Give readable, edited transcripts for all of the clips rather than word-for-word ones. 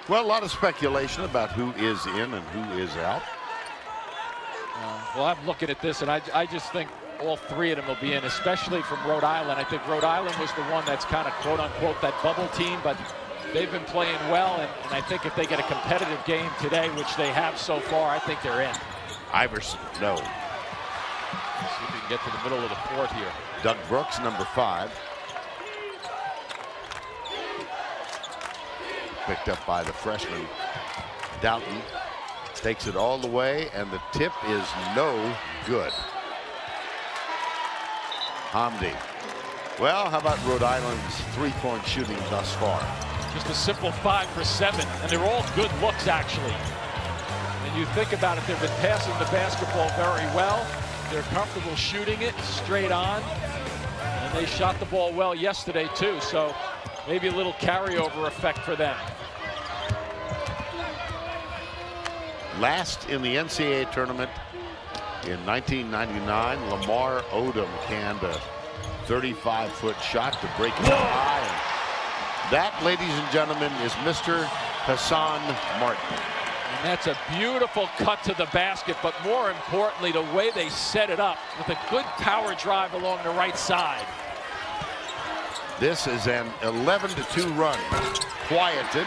Well, a lot of speculation about who is in and who is out. Well, I'm looking at this, and I just think all three of them will be in, especially from Rhode Island. I think Rhode Island was the one that's kind of quote-unquote that bubble team, but they've been playing well, and I think if they get a competitive game today, which they have so far, I think they're in. Iverson, no. See if we can get to the middle of the court here. Doug Brooks, number 5. Picked up by the freshman Doughton. Takes it all the way, and the tip is no good. Hamdi. Well, how about Rhode Island's three-point shooting thus far? Just a simple 5 for 7, and they're all good looks, actually. And you think about it, they've been passing the basketball very well. They're comfortable shooting it straight on, and they shot the ball well yesterday, too, so maybe a little carryover effect for them. Last in the NCAA tournament in 1999, Lamar Odom canned a 35-foot shot to break it high. And that, ladies and gentlemen, is Mr. Hassan Martin. And that's a beautiful cut to the basket, but more importantly, the way they set it up with a good power drive along the right side. This is an 11-2 run, quieted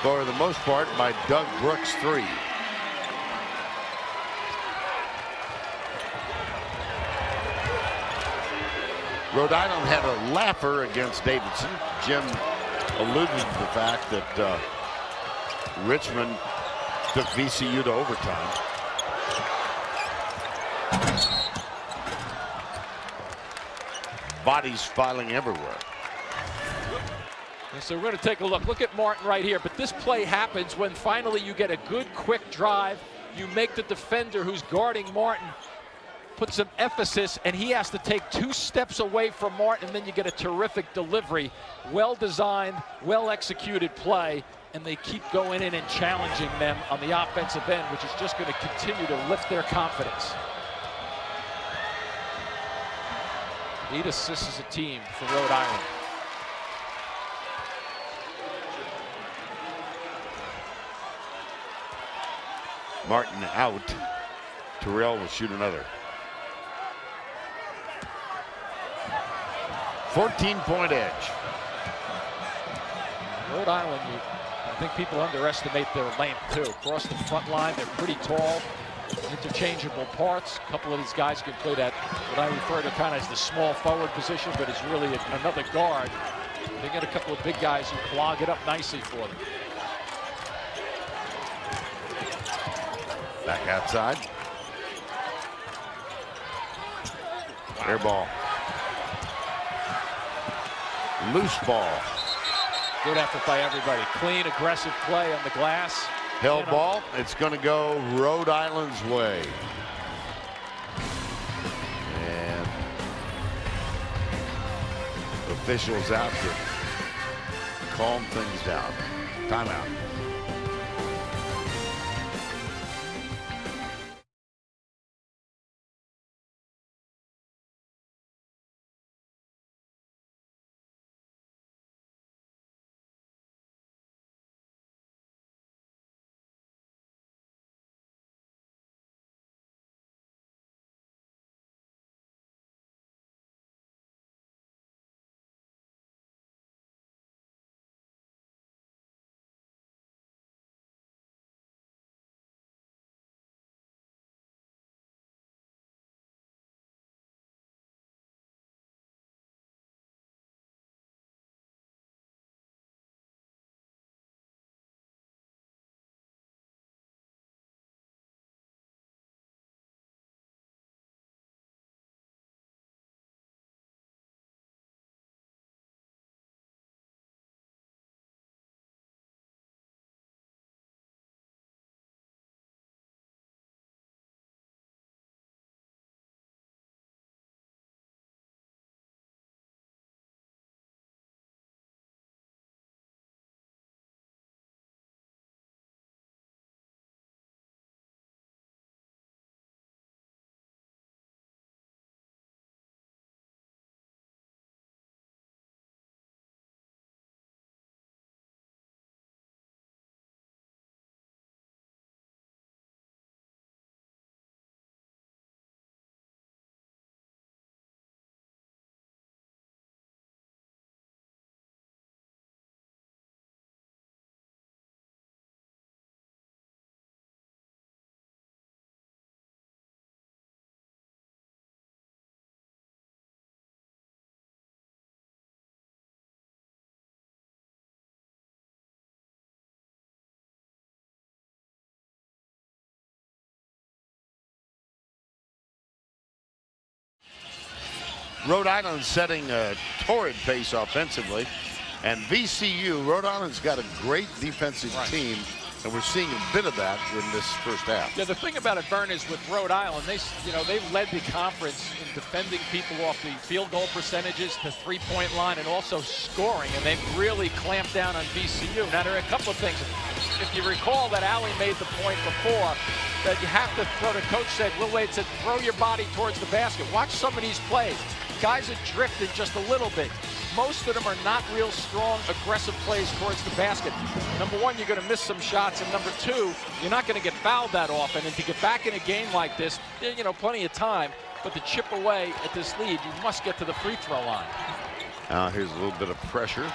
for the most part by Doug Brooks' 3. Rhode Island had a laugher against Davidson. Jim alluded to the fact that Richmond took VCU to overtime. Bodies filing everywhere. And so we're going to take a look. Look at Martin right here. But this play happens when finally you get a good quick drive. You make the defender who's guarding Martin put some emphasis, and he has to take 2 steps away from Martin, and then you get a terrific delivery. Well designed, well executed play, and they keep going in and challenging them on the offensive end, which is just going to continue to lift their confidence. 8 assists as a team for Rhode Island. Martin out. Terrell will shoot another. 14-point edge. Rhode Island, I think people underestimate their length too. Across the front line, they're pretty tall, interchangeable parts. A couple of these guys can play that, what I refer to kind of as the small forward position, but it's really another guard. They get a couple of big guys who clog it up nicely for them. Back outside. Air ball. Loose ball. Good effort by everybody. Clean, aggressive play on the glass. Held ball. It's going to go Rhode Island's way. And officials out to calm things down. Timeout. Rhode Island setting a torrid pace offensively. And VCU, Rhode Island's got a great defensive team. And we're seeing a bit of that in this first half. Yeah, the thing about it, Vern, is with Rhode Island, they've led the conference in defending people off the field goal percentages, the three-point line, and also scoring. And they've really clamped down on VCU. Now, there are a couple of things. If you recall that Allie made the point before that you have to throw, the coach said, Will Wade said, throw your body towards the basket. Watch some of these plays. Guys are drifting just a little bit. Most of them are not real strong, aggressive plays towards the basket. Number one, you're going to miss some shots, and number two, you're not going to get fouled that often. And to get back in a game like this, plenty of time, but to chip away at this lead, you must get to the free throw line. Now here's a little bit of pressure,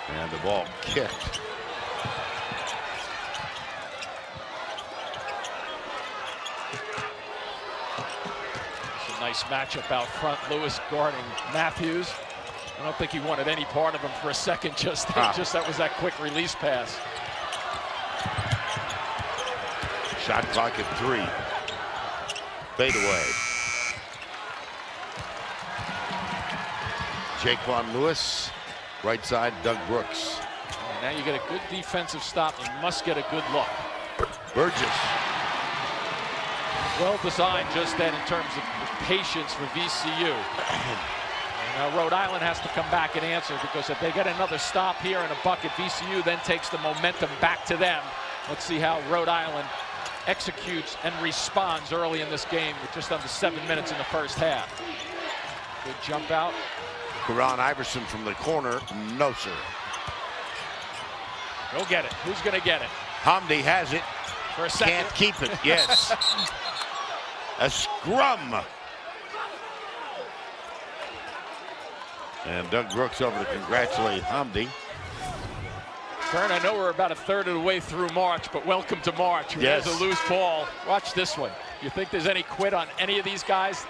and the ball kicked. It's a nice matchup out front. Lewis guarding Matthews. I don't think he wanted any part of him for a second. Just that was that quick release pass. Shot clock at 3. Fade away. Jaquan Lewis, right side, Doug Brooks. And now you get a good defensive stop. You must get a good look. Burgess. Well designed just then in terms of patience for VCU. Now Rhode Island has to come back and answer, because if they get another stop here and a bucket, VCU then takes the momentum back to them. Let's see how Rhode Island executes and responds early in this game with just under 7 minutes in the first half. Good jump out. Karan Iverson from the corner. No, sir. Go get it. Who's going to get it? Hamdi has it. For a second. Can't keep it. Yes. A scrum. And Doug Brooks over to congratulate Hamdi. Vern, I know we're about a third of the way through March, but welcome to March. Yes. There's a loose ball. Watch this one. You think there's any quit on any of these guys?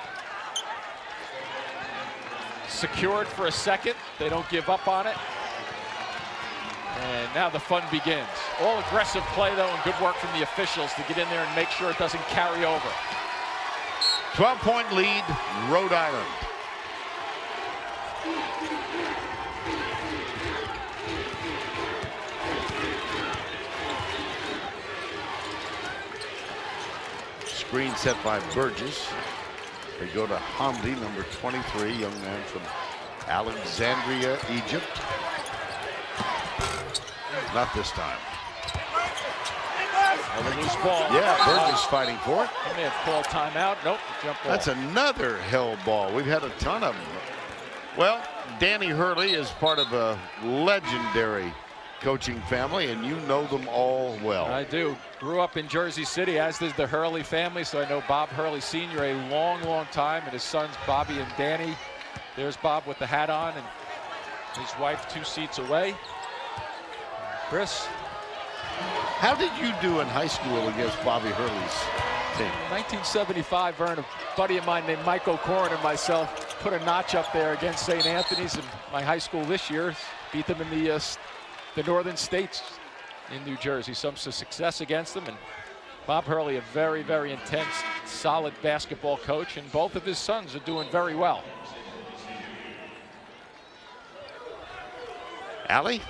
Secured for a second. They don't give up on it. And now the fun begins. All aggressive play, though, and good work from the officials to get in there and make sure it doesn't carry over. 12-point lead, Rhode Island. Screen set by Burgess. They go to Hamdi, number 23, young man from Alexandria, Egypt. Not this time. Another loose ball. Yeah, Burgess fighting for it. He may have called timeout. Nope, jump ball. That's another held ball. We've had a ton of them. Well, Danny Hurley is part of a legendary coaching family, and you know them all well. I do. Grew up in Jersey City, as does the Hurley family, so I know Bob Hurley Sr. a long, long time, and his sons Bobby and Danny. There's Bob with the hat on, and his wife 2 seats away. Chris. How did you do in high school against Bobby Hurley's team? 1975, Vern, a buddy of mine named Mike O'Corn and myself put a notch up there against St. Anthony's in my high school this year. Beat them in the northern states in New Jersey. Some success against them. And Bob Hurley, a very, very intense, solid basketball coach, and both of his sons are doing very well. Allie?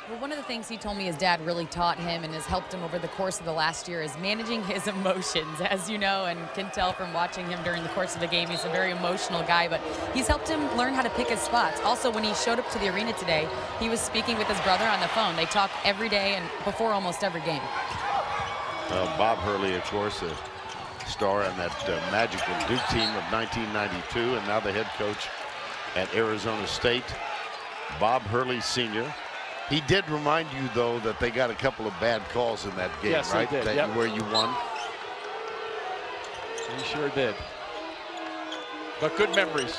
Well, one of the things he told me his dad really taught him and has helped him over the course of the last year is managing his emotions. As you know and can tell from watching him during the course of the game, he's a very emotional guy, but he's helped him learn how to pick his spots. Also, when he showed up to the arena today, he was speaking with his brother on the phone. They talk every day and before almost every game. Bob Hurley, of course, a star on that magical Duke team of 1992, and now the head coach at Arizona State. Bob Hurley Sr. He did remind you, though, that they got a couple of bad calls in that game, yes, right? They did. Yep. Where you won. He sure did. But good memories.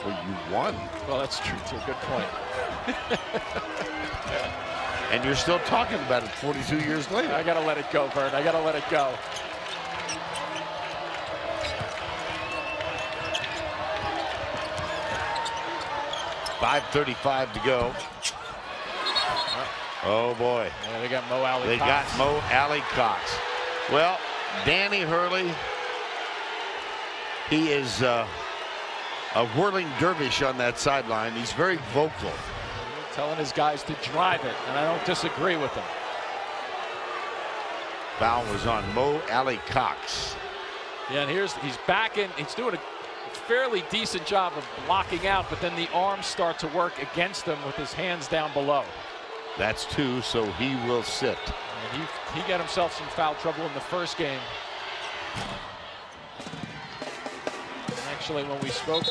Well, you won. Well, that's true, too. Good point. And you're still talking about it 42 years later. I got to let it go, Vern. I got to let it go. .535 to go. Oh, boy. Yeah, they got Mo Alley They Cox. got Mo Alley Cox. Well, Danny Hurley, he is a whirling dervish on that sideline. He's very vocal. Telling his guys to drive it, and I don't disagree with him. Foul was on Mo Alley Cox. Yeah, and he's back in. He's doing a fairly decent job of blocking out, but then the arms start to work against him with his hands down below. That's 2, so he will sit. And he got himself some foul trouble in the first game. And actually, when we spoke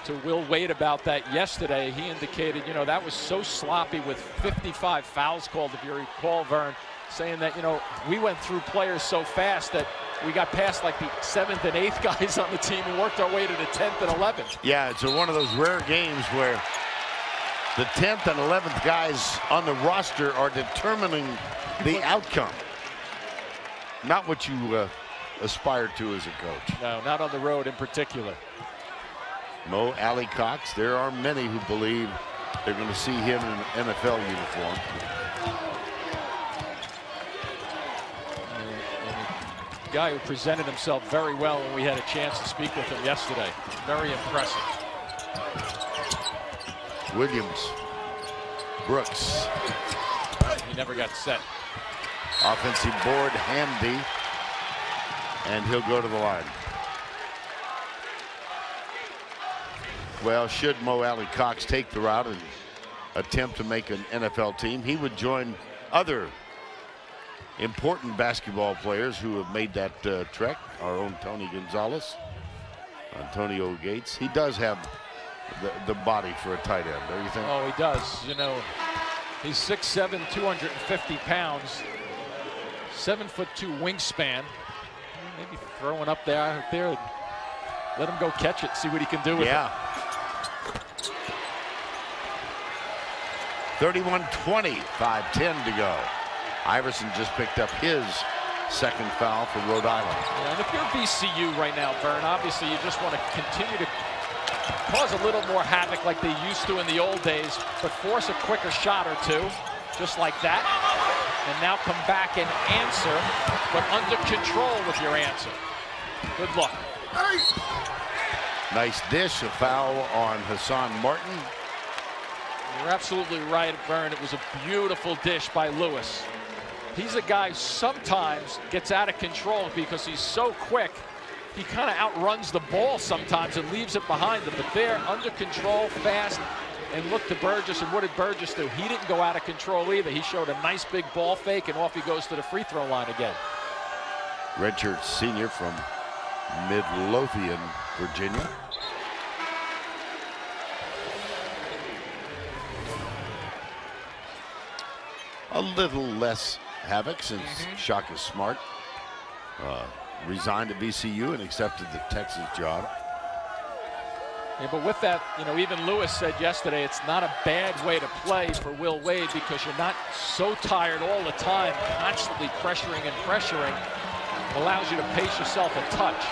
to Will Wade about that yesterday, he indicated, you know, that was so sloppy with 55 fouls called, if you recall, Vern, saying that, you know, we went through players so fast that we got past like the 7th and 8th guys on the team and worked our way to the 10th and 11th. Yeah, it's one of those rare games where the 10th and 11th guys on the roster are determining the outcome. Not what you aspire to as a coach. No, not on the road in particular. Mo Alley Cox, there are many who believe they're going to see him in an NFL uniform. And a guy who presented himself very well when we had a chance to speak with him yesterday. Very impressive. Williams, Brooks. He never got set. Offensive board handy, and he'll go to the line. Well, should Mo Alley Cox take the route and attempt to make an NFL team, he would join other important basketball players who have made that trek. Our own Tony Gonzalez, Antonio Gates. He does have the body for a tight end, don't you think? Oh, he does. You know, he's 6'7", 250 pounds, 7'2" wingspan. Maybe throwing up there, let him go catch it, see what he can do with it. 31-20, 5:10 to go. Iverson just picked up his second foul for Rhode Island. Yeah, and if you're VCU right now, Vern, obviously you just want to continue to cause a little more havoc like they used to in the old days, but force a quicker shot or two, just like that. And now come back and answer, but under control with your answer. Good luck. Nice dish, a foul on Hassan Martin. You're absolutely right, Vern. It was a beautiful dish by Lewis. He's a guy who sometimes gets out of control because he's so quick. He kind of outruns the ball sometimes and leaves it behind him. But there, under control, fast, and look to Burgess. And what did Burgess do? He didn't go out of control either. He showed a nice big ball fake, and off he goes to the free throw line again. Redshirt senior from Midlothian, Virginia. A little less havoc since Shaka Smart resigned to VCU and accepted the Texas job. Yeah, but with that, you know, even Lewis said yesterday it's not a bad way to play for Will Wade because you're not so tired all the time, constantly pressuring and pressuring. It allows you to pace yourself a touch.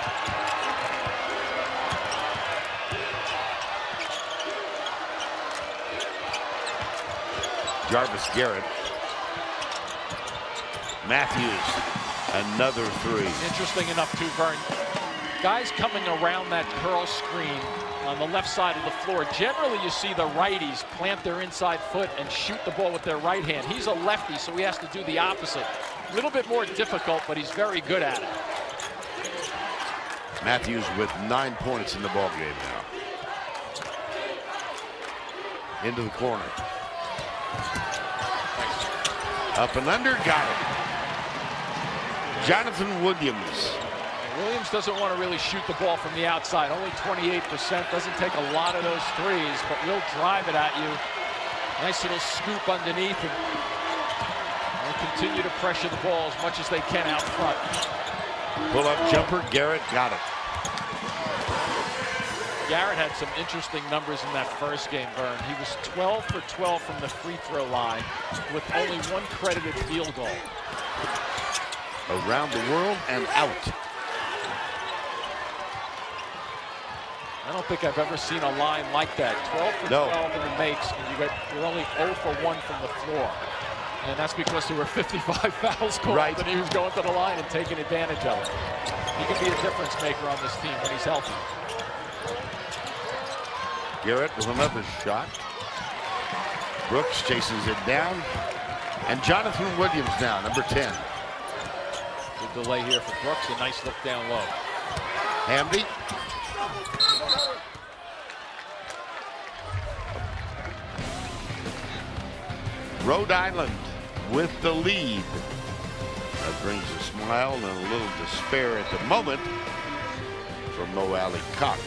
Jarvis Garrett. Matthews, another three. Interesting enough too, Vern. Guys coming around that curl screen on the left side of the floor. Generally, you see the righties plant their inside foot and shoot the ball with their right hand. He's a lefty, so he has to do the opposite. A little bit more difficult, but he's very good at it. Matthews with 9 points in the ball game now. Into the corner. Up and under, got it. Jonathan Williams. Williams doesn't want to really shoot the ball from the outside. Only 28%. Doesn't take a lot of those threes, but will drive it at you. Nice little scoop underneath, and they'll continue to pressure the ball as much as they can out front. Pull-up jumper, Garrett got it. Garrett had some interesting numbers in that first game, Vern. He was 12 for 12 from the free throw line with only one credited field goal. Around the world and out. I don't think I've ever seen a line like that. 12 for 12 in the makes, and you're only 0 for 1 from the floor. And that's because there were 55 fouls called, and he was going to the line and taking advantage of it. He can be a difference maker on this team when he's healthy. Garrett with another shot. Brooks chases it down. And Jonathan Williams now, number 10. Good delay here for Brooks. A nice look down low. Hamby. Rhode Island with the lead. That brings a smile and a little despair at the moment from Mo Alley Cox.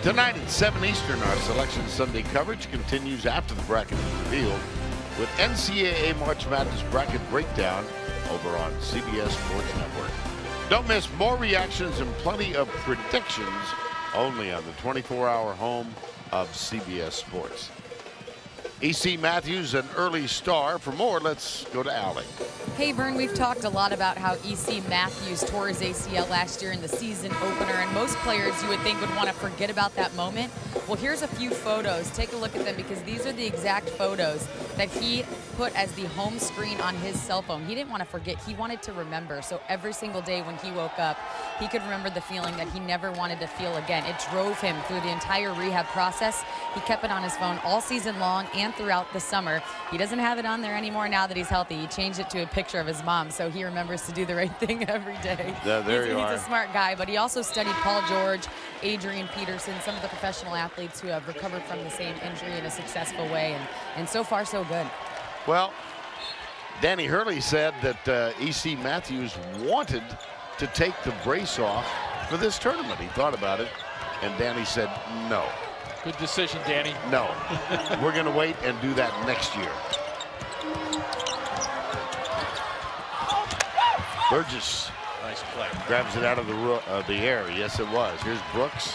Tonight at 7 Eastern, our Selection Sunday coverage continues after the bracket is revealed with NCAA March Madness bracket breakdown over on CBS Sports Network. Don't miss more reactions and plenty of predictions only on the 24-hour home of CBS Sports. E.C. Matthews, an early star. For more, let's go to Allie. Hey, Vern, we've talked a lot about how E.C. Matthews tore his ACL last year in the season opener, and most players you would think would want to forget about that moment. Well, here's a few photos. Take a look at them because these are the exact photos that he put as the home screen on his cell phone. He didn't want to forget. He wanted to remember. So every single day when he woke up, he could remember the feeling that he never wanted to feel again. It drove him through the entire rehab process. He kept it on his phone all season long and throughout the summer. He doesn't have it on there anymore now that he's healthy. He changed it to a picture of his mom, so he remembers to do the right thing every day. Yeah, there you are. He's a smart guy, but he also studied Paul George, Adrian Peterson, some of the professional athletes who have recovered from the same injury in a successful way, and so far so good. Well, Danny Hurley said that E.C. Matthews wanted to take the brace off for this tournament. He thought about it, and Danny said no. Good decision, Danny. No. We're going to wait and do that next year. Burgess. Nice play. Grabs it out of the air. Yes, it was. Here's Brooks.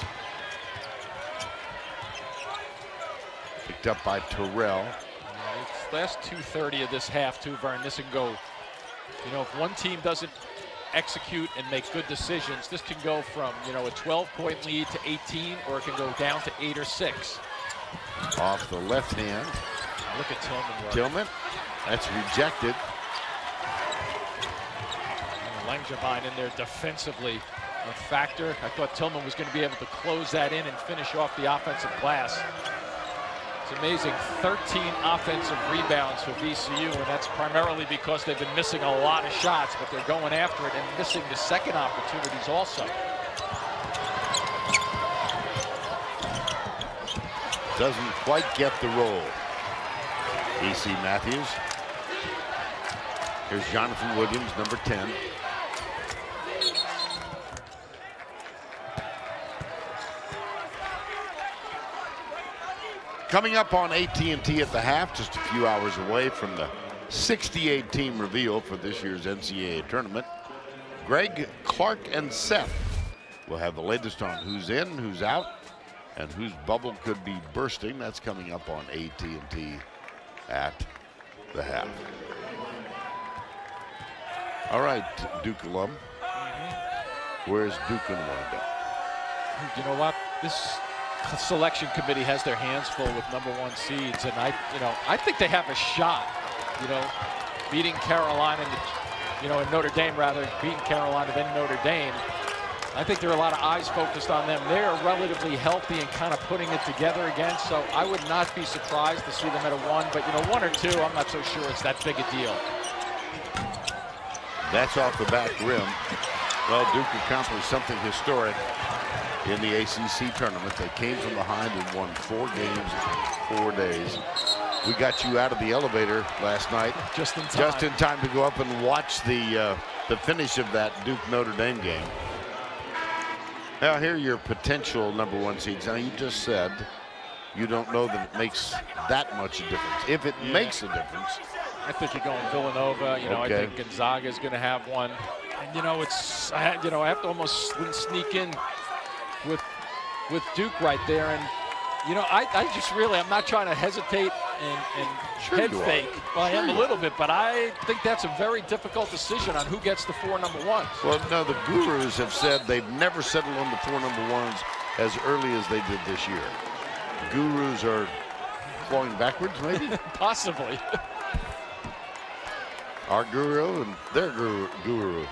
Picked up by Terrell. It's last 2:30 of this half, too, Vern. This can go, you know, if one team doesn't execute and make good decisions, this can go from, you know, a 12-point lead to 18, or it can go down to 8 or 6. Off the left hand. Look at Tillman. Tillman. That's rejected. Langevin in there defensively, a factor. I thought Tillman was going to be able to close that in and finish off the offensive glass. It's amazing, 13 offensive rebounds for VCU, and that's primarily because they've been missing a lot of shots, but they're going after it and missing the second opportunities also. Doesn't quite get the roll. E.C. Matthews. Here's Jonathan Williams, number 10. Coming up on AT&T at the half, just a few hours away from the 68 team reveal for this year's NCAA tournament. Greg, Clark, and Seth will have the latest on who's in, who's out, and whose bubble could be bursting. That's coming up on AT&T at the half. All right, Duke alum. Where's Duke going to wind up? You know what? This selection committee has their hands full with #1 seeds, and I think they have a shot. Beating Carolina, and Notre Dame rather, beating Carolina then Notre Dame. I think there are a lot of eyes focused on them. They're relatively healthy and kind of putting it together again, so I would not be surprised to see them at a 1, but 1 or 2, I'm not so sure it's that big a deal. That's off the back rim. Well, Duke accomplished something historic in the ACC tournament. They came from behind and won 4 games in 4 days. We got you out of the elevator last night. Just in time. Just in time to go up and watch the finish of that Duke Notre Dame game. Now, here are your potential #1 seeds. Now, you just said you don't know that it makes that much a difference. If it makes a difference. I think you're going Villanova. Okay. I think Gonzaga is going to have one. And, I have to almost sneak in with Duke right there. And, I just really, I'm not trying to hesitate and head fake. Well, I am a little bit, but I think that's a very difficult decision on who gets the 4 #1s. Well, no, the gurus have said they've never settled on the 4 #1s as early as they did this year. The gurus are flowing backwards, maybe? Possibly. Our guru and their guru.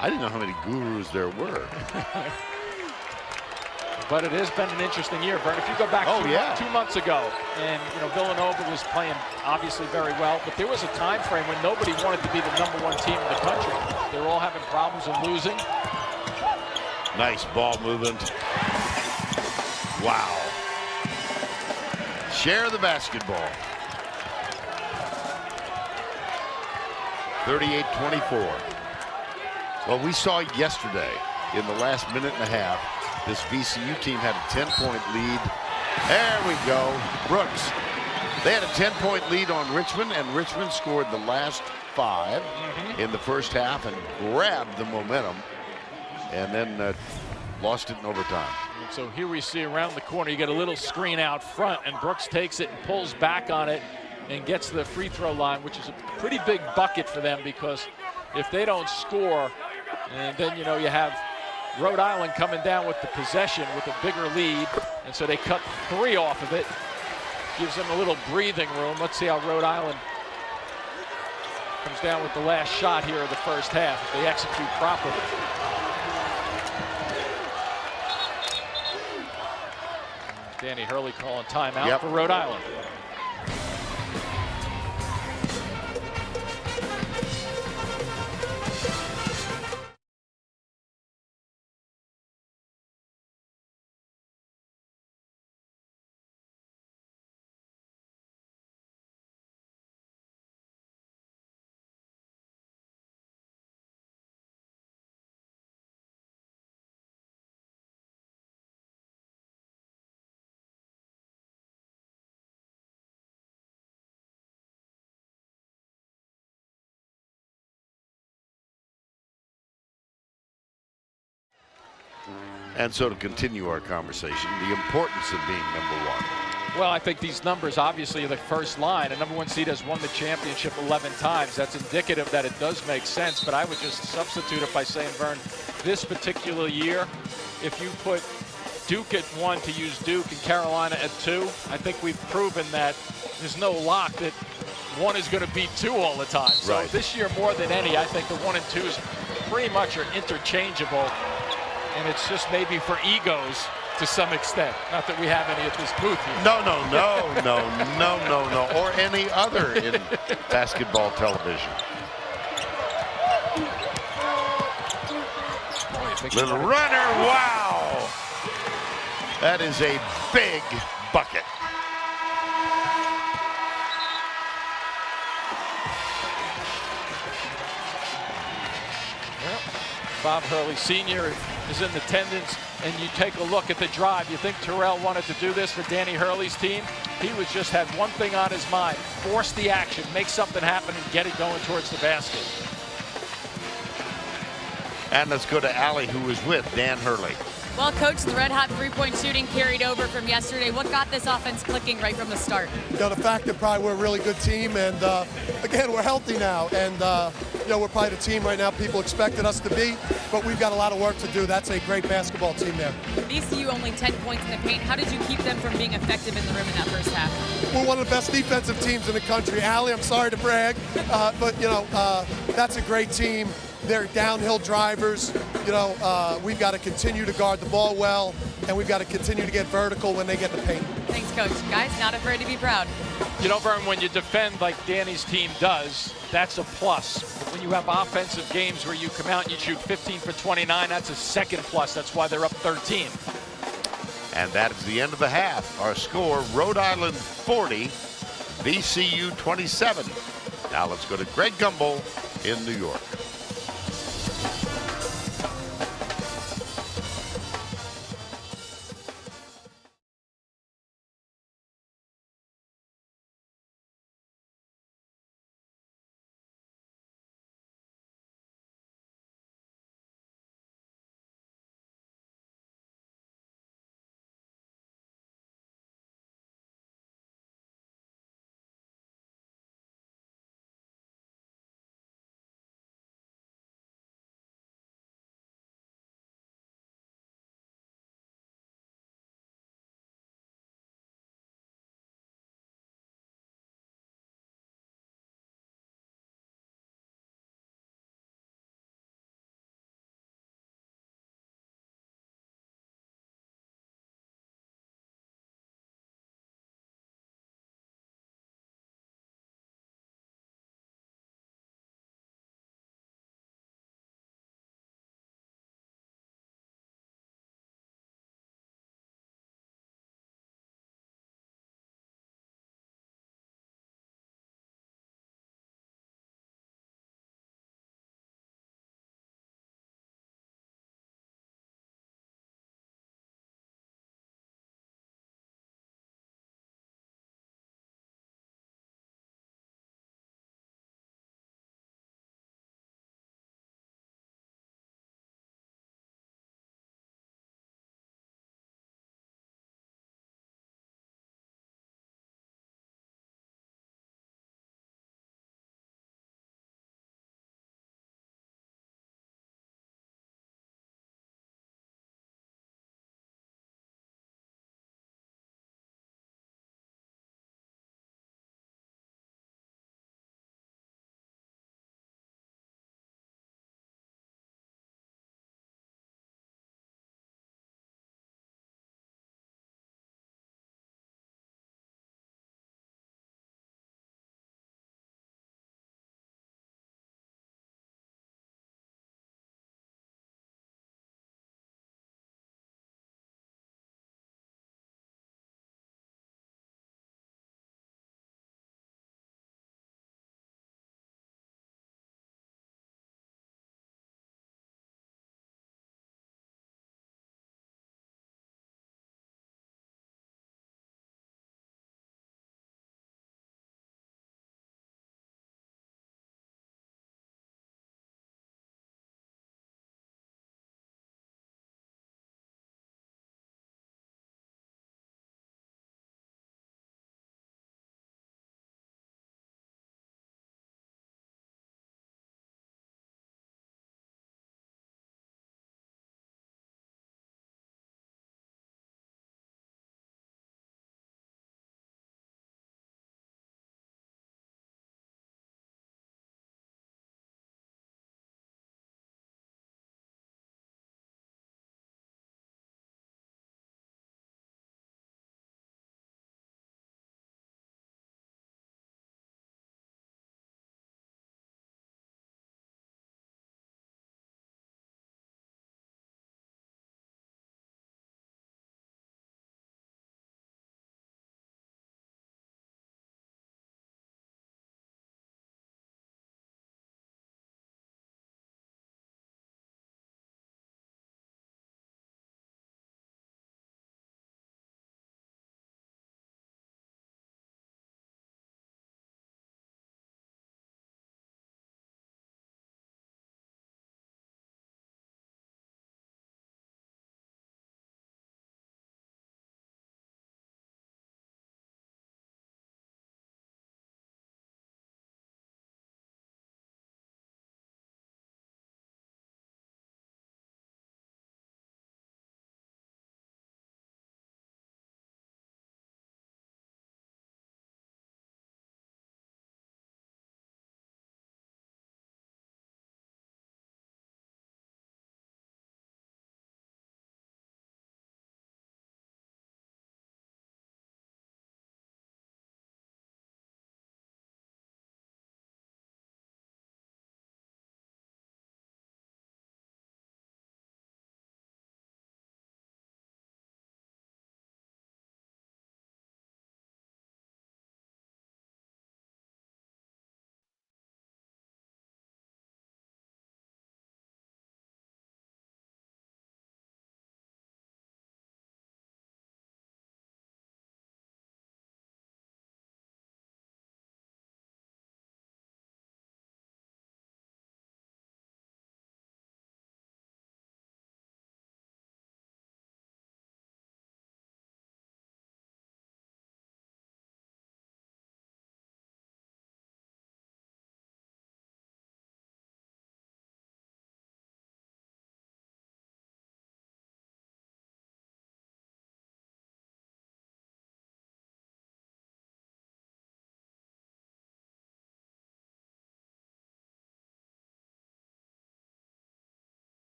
I didn't know how many gurus there were. But it has been an interesting year, Vern. If you go back 2 months ago, and Villanova was playing obviously very well, but there was a time frame when nobody wanted to be the #1 team in the country. They were all having problems and losing. Nice ball movement. Wow. Share the basketball. 38-24. Well, we saw yesterday in the last minute and a half, this VCU team had a 10-point lead. There we go. Brooks. They had a 10-point lead on Richmond, and Richmond scored the last 5 in the first half and grabbed the momentum, and then lost it in overtime. And so here we see around the corner, you get a little screen out front, and Brooks takes it and pulls back on it and gets to the free throw line, which is a pretty big bucket for them, because if they don't score, and then you have Rhode Island coming down with the possession with a bigger lead, and so they cut 3 off of it. Gives them a little breathing room. Let's see how Rhode Island comes down with the last shot here of the first half, if they execute properly. Danny Hurley calling timeout for Rhode Island. And so to continue our conversation, the importance of being #1. Well, I think these numbers obviously are the first line. A #1 seed has won the championship 11 times. That's indicative that it does make sense, but I would just substitute it by saying, Vern, this particular year, if you put Duke at 1 to use Duke and Carolina at 2, I think we've proven that there's no lock that one is going to beat two all the time. So Right. this year more than any, I think the 1 and 2s pretty much are interchangeable. And it's just maybe for egos to some extent. Not that we have any at this booth here. No, or any other in basketball television. Little runner, wow! That is a big bucket. Well, Bob Hurley Sr. is in attendance, and you take a look at the drive. You think Terrell wanted to do this for Danny Hurley's team? He was just had one thing on his mind: force the action, make something happen, and get it going towards the basket. And let's go to Allie, who was with Dan Hurley. Well, Coach, the red-hot three-point shooting carried over from yesterday. What got this offense clicking right from the start? You know, the fact that probably we're a really good team, and again, we're healthy now, and you know, we're probably the team right now people expected us to be, but we've got a lot of work to do. That's a great basketball team there. VCU only 10 points in the paint. How did you keep them from being effective in the rim in that first half? We're one of the best defensive teams in the country. Allie, I'm sorry to brag, but you know, that's a great team. They're downhill drivers. You know, we've got to continue to guard the ball well, and we've got to continue to get vertical when they get the paint. Thanks, Coach. Guys, not afraid to be proud. You know, Vern, when you defend like Danny's team does, that's a plus. But when you have offensive games where you come out and you shoot 15 for 29, that's a second plus. That's why they're up 13. And that is the end of the half. Our score, Rhode Island 40, VCU 27. Now let's go to Greg Gumbel in New York.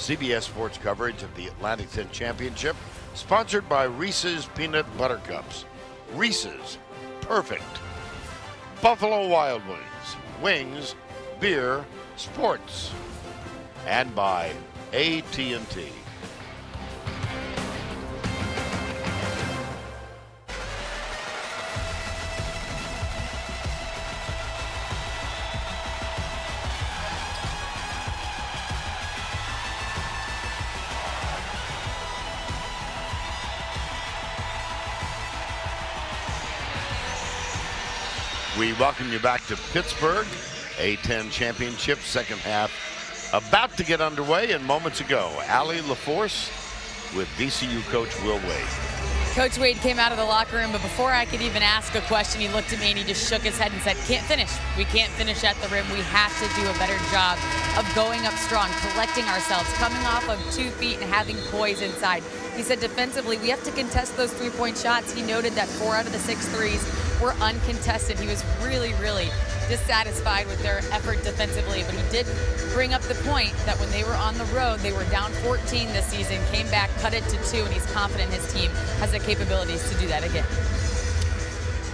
CBS Sports coverage of the Atlantic 10 Championship, sponsored by Reese's Peanut Butter Cups. Reese's, perfect. Buffalo Wild Wings, wings, beer, sports. And by AT&T. We welcome you back to Pittsburgh. A10 Championship, second half about to get underway, and moments ago, Allie LaForce with VCU coach Will Wade. Coach Wade came out of the locker room, but before I could even ask a question, he looked at me and he just shook his head and said, can't finish. We can't finish at the rim. We have to do a better job of going up strong, collecting ourselves, coming off of 2 feet and having poise inside. He said defensively, we have to contest those three-point shots. He noted that 4 out of the 6 threes were uncontested. He was really, really dissatisfied with their effort defensively, but he did bring up the point that when they were on the road, they were down 14 this season, came back, cut it to 2, and he's confident his team has the capabilities to do that again.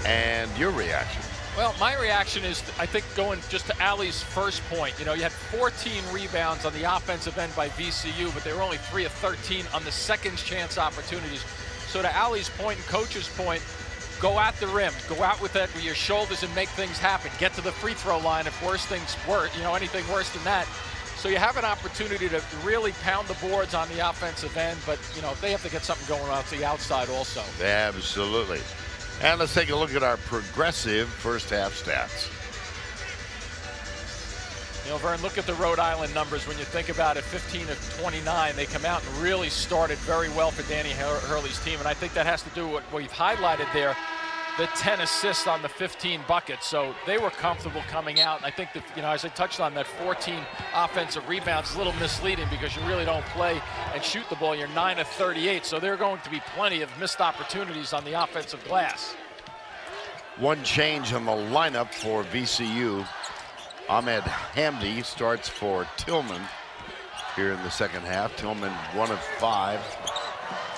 And your reaction? Well, my reaction is, I think, going just to Allie's first point. You know, you had 14 rebounds on the offensive end by VCU, but they were only 3 of 13 on the second chance opportunities. So to Allie's point and coach's point, go at the rim, go out with that with your shoulders and make things happen. Get to the free throw line if worse things were, you know, anything worse than that. So you have an opportunity to really pound the boards on the offensive end, but, you know, they have to get something going on to the outside also. Absolutely. And let's take a look at our progressive first half stats. You know, Vern, look at the Rhode Island numbers when you think about it. 15 of 29. They come out and really started very well for Danny Hurley's team. And I think that has to do with what we've highlighted there, the 10 assists on the 15 buckets. So they were comfortable coming out. And I think that, you know, as I touched on, that 14 offensive rebounds is a little misleading because you really don't play and shoot the ball. You're 9 of 38. So there are going to be plenty of missed opportunities on the offensive glass. One change on the lineup for VCU. Ahmed Hamdi starts for Tillman here in the second half. Tillman 1 of 5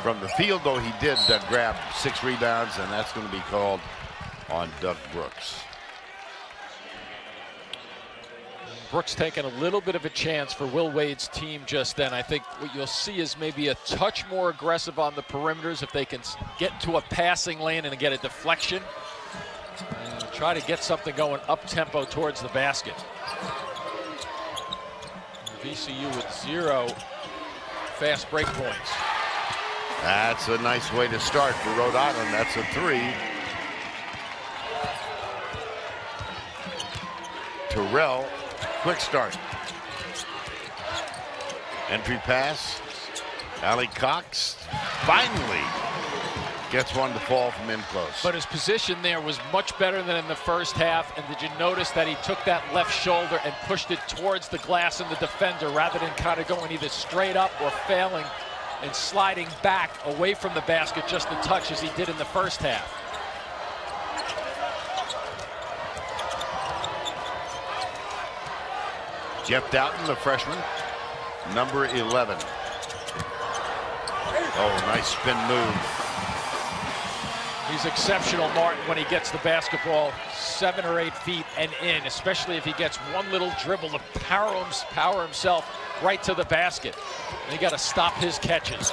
from the field, though he did grab 6 rebounds, and that's going to be called on Doug Brooks. Brooks taking a little bit of a chance for Will Wade's team just then. I think what you'll see is maybe a touch more aggressive on the perimeters if they can get to a passing lane and get a deflection. And try to get something going up-tempo towards the basket. VCU with 0 fast break points. That's a nice way to start for Rhode Island. That's a 3. Terrell, quick start. Entry pass. Allie Cox finally gets one to fall from in close. But his position there was much better than in the first half. And did you notice that he took that left shoulder and pushed it towards the glass and the defender rather than kind of going either straight up or failing and sliding back away from the basket just a touch as he did in the first half. Jeff Doughton, the freshman, number 11. Oh, nice spin move. He's exceptional, Martin, when he gets the basketball 7 or 8 feet and in, especially if he gets one little dribble to power himself right to the basket. And you got to stop his catches.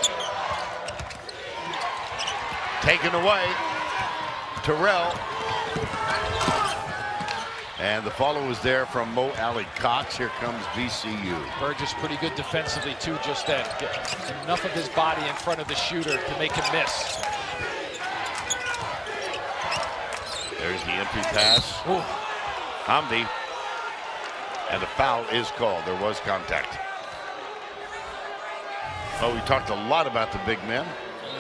Taken away. Terrell. And the follow was there from Mo Allie Cox. Here comes VCU. Burgess pretty good defensively, too, just then. Getting enough of his body in front of the shooter to make him miss. There's the entry pass. Ooh. Hamdi. And a foul is called. There was contact. Oh, we talked a lot about the big men.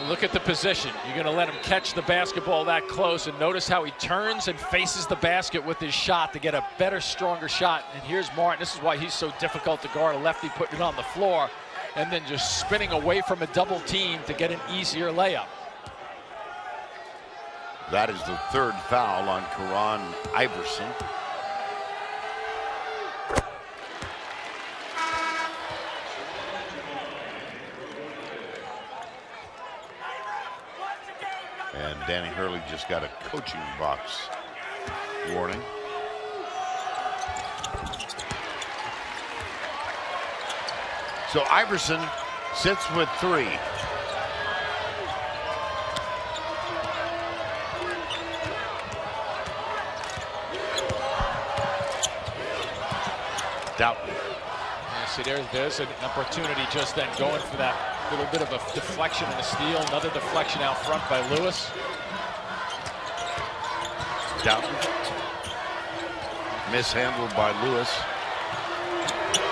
Look at the position. You're going to let him catch the basketball that close, and notice how he turns and faces the basket with his shot to get a better, stronger shot. And here's Martin. This is why he's so difficult to guard. A lefty putting it on the floor and then just spinning away from a double team to get an easier layup. That is the 3rd foul on Karan Iverson. And Danny Hurley just got a coaching box warning. So Iverson sits with 3. Doughton. Yeah, see, there's an opportunity just then going for that little bit of a deflection and a steal. Another deflection out front by Lewis. Doughton. Mishandled by Lewis.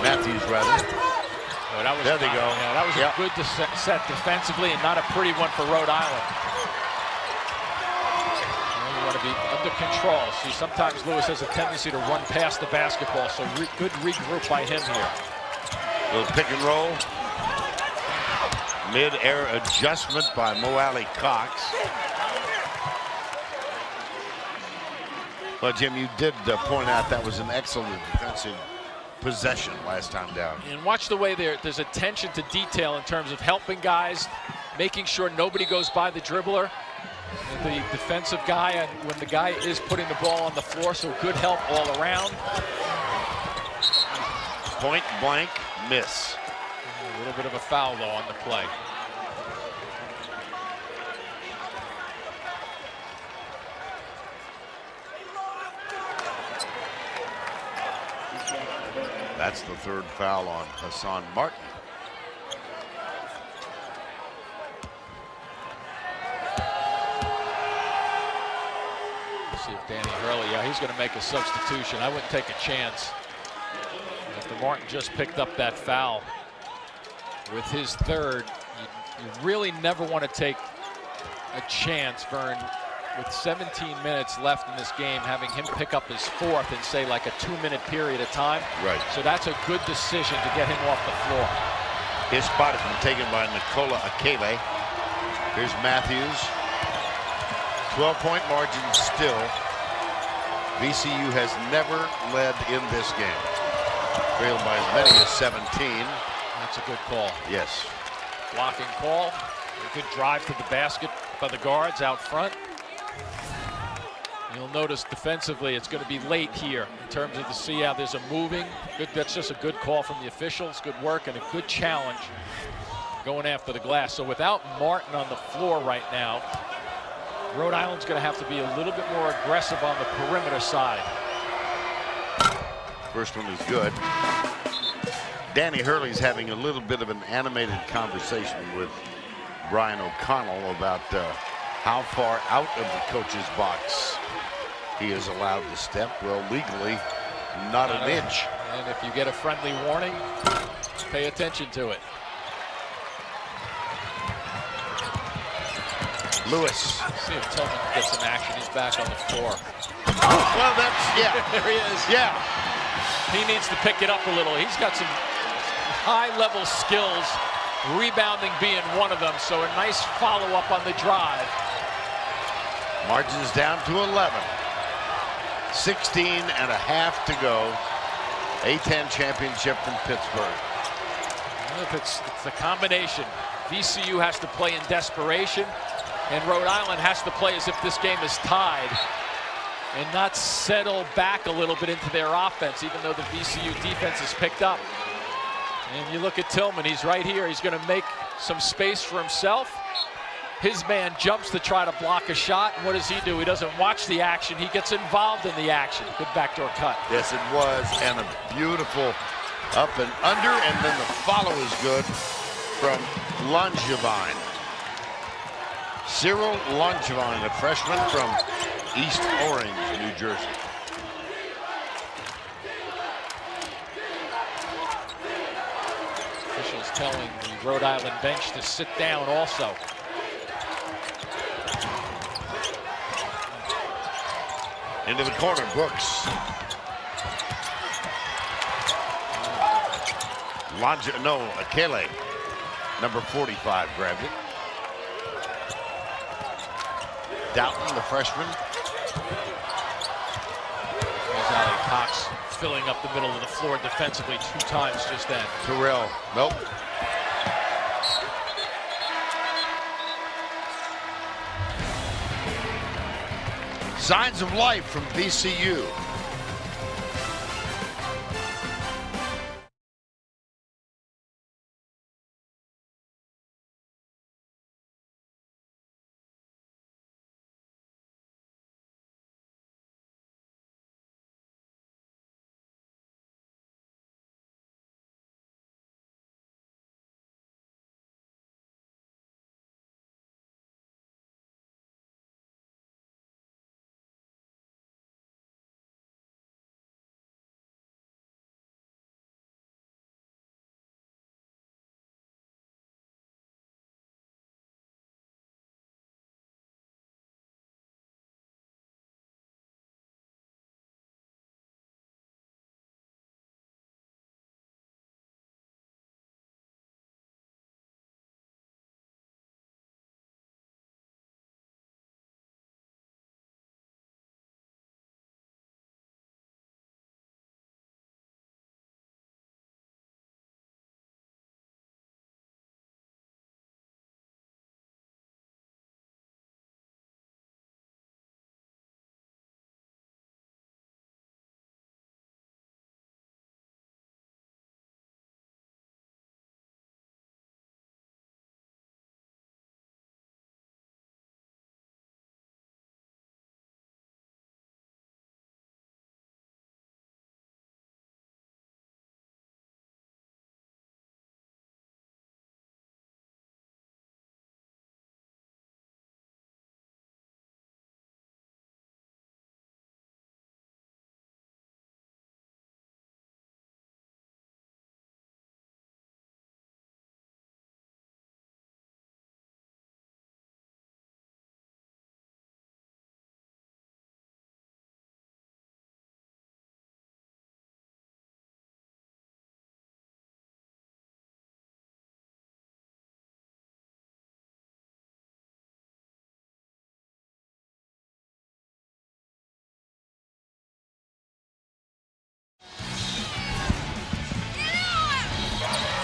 Matthews, rather. Oh, that was there they go. Yeah, that was a good set defensively and not a pretty one for Rhode Island. You want to be under control. See, sometimes Lewis has a tendency to run past the basketball, so good regroup by him here. Little pick and roll. Mid-air adjustment by Mo Alley Cox. Well, Jim, you did point out that was an excellent defensive possession last time down. And watch the way there's attention to detail in terms of helping guys, making sure nobody goes by the dribbler, and the defensive guy, and when the guy is putting the ball on the floor, so good help all around. Point blank miss. A little bit of a foul, though, on the play. That's the 3rd foul on Hassan Martin. See if Danny Hurley, yeah, he's going to make a substitution. I wouldn't take a chance. After Martin just picked up that foul with his 3rd, you really never want to take a chance, Vern, with 17 minutes left in this game, having him pick up his 4th in, say, like a 2-minute period of time. Right. So that's a good decision to get him off the floor. His spot has been taken by Nikola Akele. Here's Matthews. 12-point margin still. VCU has never led in this game. Trailed by as many as 17. That's a good call. Yes. Blocking call. A good drive to the basket by the guards out front. You'll notice defensively it's going to be late here in terms of the see how there's a moving. Good, that's just a good call from the officials. Good work and a good challenge going after the glass. So without Martin on the floor right now, Rhode Island's going to have to be a little bit more aggressive on the perimeter side. First one is good. Danny Hurley's having a little bit of an animated conversation with Brian O'Connell about how far out of the coach's box he is allowed to step. Well, legally, not an inch. And if you get a friendly warning, pay attention to it. Lewis. See if Tillman can get some action. He's back on the floor. Well, that's, yeah. There he is. Yeah. He needs to pick it up a little. He's got some high-level skills, rebounding being one of them, so a nice follow-up on the drive. Margin's down to 11. 16 and a half to go. A-10 championship in Pittsburgh. It's the combination. VCU has to play in desperation, and Rhode Island has to play as if this game is tied and not settle back a little bit into their offense, even though the VCU defense is picked up. And you look at Tillman, he's right here. He's going to make some space for himself. His man jumps to try to block a shot. And what does he do? He doesn't watch the action. He gets involved in the action. Good backdoor cut. Yes, it was. And a beautiful up and under. And then the follow is good from Langevin. Cyril Langevin, a freshman from East Orange, New Jersey. Officials telling the Rhode Island bench to sit down also. Into the corner, Brooks. Akele, number 45, grabbed it. Doughton, the freshman. There's Ali Cox filling up the middle of the floor defensively 2 times just then. Terrell, nope. Signs of life from VCU.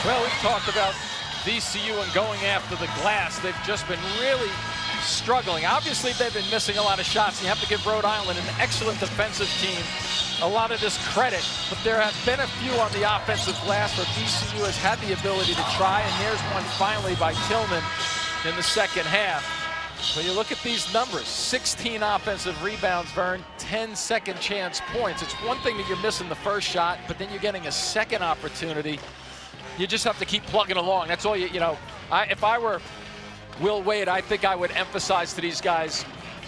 Well, we've talked about VCU and going after the glass. They've just been really struggling. Obviously, they've been missing a lot of shots. You have to give Rhode Island, an excellent defensive team, a lot of this credit. But there have been a few on the offensive glass where VCU has had the ability to try, and there's one finally by Tillman in the second half. When you look at these numbers, 16 offensive rebounds, Vern, 10 second chance points. It's one thing that you're missing the first shot, but then you're getting a second opportunity. You just have to keep plugging along. That's all you know. If I were Will Wade, I think I would emphasize to these guys,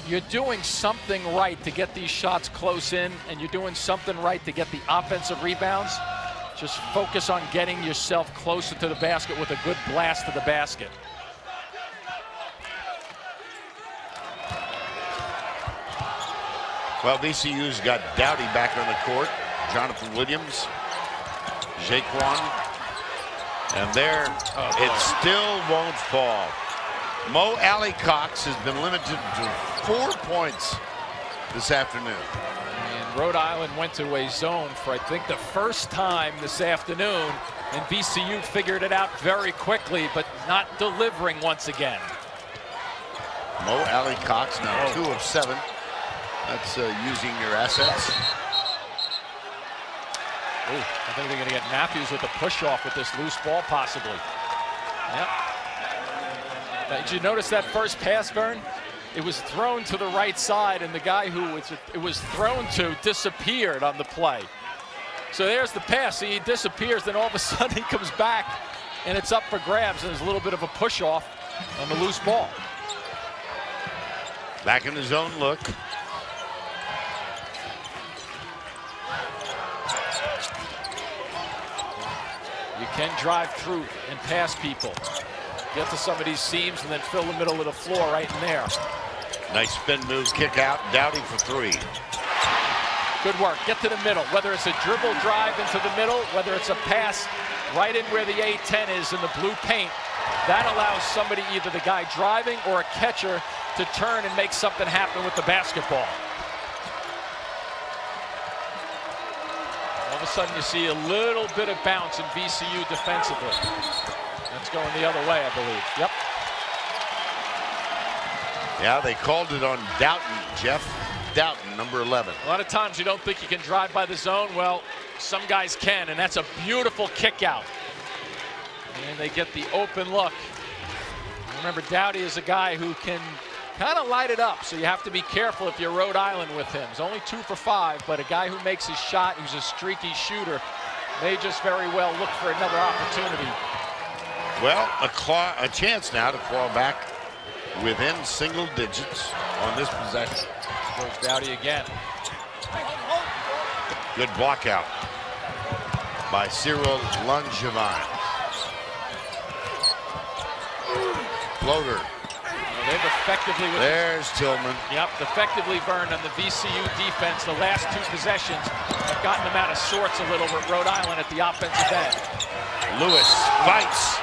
you're doing something right to get these shots close in, and you're doing something right to get the offensive rebounds. Just focus on getting yourself closer to the basket with a good blast to the basket. Well, VCU's got Dowdy back on the court. Jonathan Williams, Jaquan. And there, it still won't fall. Mo Alley-Cox has been limited to 4 points this afternoon. And Rhode Island went to a zone for, I think, the first time this afternoon. And VCU figured it out very quickly, but not delivering once again. Mo Alley-Cox now 2 of 7. That's using your assets. Ooh, I think they're going to get Matthews with a push-off with this loose ball, possibly. Yep. Now, did you notice that first pass, Vern? It was thrown to the right side, and the guy who it was thrown to disappeared on the play. So there's the pass. See, he disappears, then all of a sudden he comes back, and it's up for grabs, and there's a little bit of a push-off on the loose ball. Back in the zone look. You can drive through and pass people. Get to some of these seams and then fill the middle of the floor right in there. Nice spin move, kick out, Dowdy for 3. Good work. Get to the middle. Whether it's a dribble drive into the middle, whether it's a pass right in where the A-10 is in the blue paint, that allows somebody, either the guy driving or a catcher, to turn and make something happen with the basketball. All of a sudden you see a little bit of bounce in VCU defensively. That's going the other way, I believe. Yep. Yeah, they called it on Doughton, Jeff. Doughton, number 11. A lot of times you don't think you can drive by the zone. Well, some guys can, and that's a beautiful kick out. And they get the open look. Remember, Doughty is a guy who can kind of light it up, so you have to be careful if you're Rhode Island with him. He's only 2 for 5, but a guy who makes his shot, who's a streaky shooter, may just very well look for another opportunity. Well, a chance now to claw back within single digits on this possession. Goes Doughty again. Good block out by Cyril Langevin. Floater. Well, they've effectively... There's Tillman. Yep, effectively burned on the VCU defense. The last 2 possessions have gotten them out of sorts a little with Rhode Island at the offensive end. Lewis fights.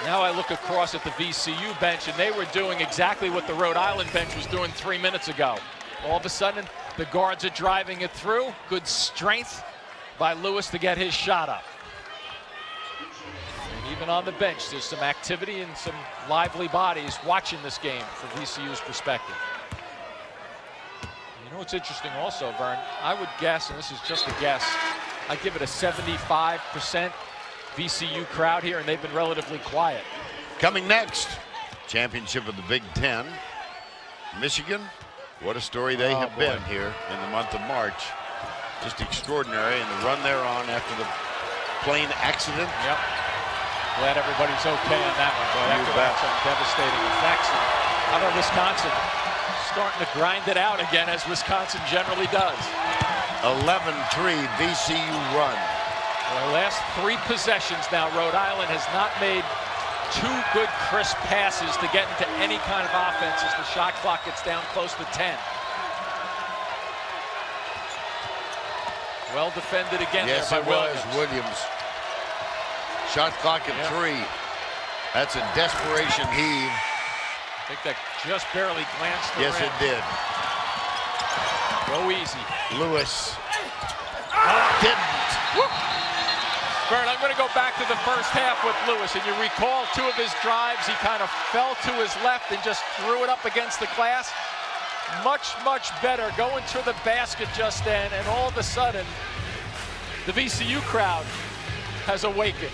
Now I look across at the VCU bench, and they were doing exactly what the Rhode Island bench was doing 3 minutes ago. All of a sudden, the guards are driving it through. Good strength by Lewis to get his shot up. And even on the bench, there's some activity and some lively bodies watching this game from VCU's perspective. You know what's interesting also, Vern? I would guess, and this is just a guess, I'd give it a 75% VCU crowd here, and they've been relatively quiet. Coming next, championship of the Big Ten. Michigan, what a story they have been here in the month of March. Just extraordinary, and the run they're on after the plane accident. Yep. Glad everybody's okay on that one. Boy, after that, some devastating effects. How about Wisconsin? Starting to grind it out again, as Wisconsin generally does. 11-3 VCU run. The last 3 possessions now, Rhode Island has not made 2 good crisp passes to get into any kind of offense as the shot clock gets down close to 10. Well defended again yes, there by Williams. Shot clock at 3. That's a desperation heave. I think that just barely glanced the Yes, rim. it did. Go easy. Lewis didn't. Woo! Vern, I'm going to go back to the first half with Lewis, and you recall 2 of his drives. He kind of fell to his left and just threw it up against the glass. Much, much better going to the basket just then, and all of a sudden, the VCU crowd has awakened.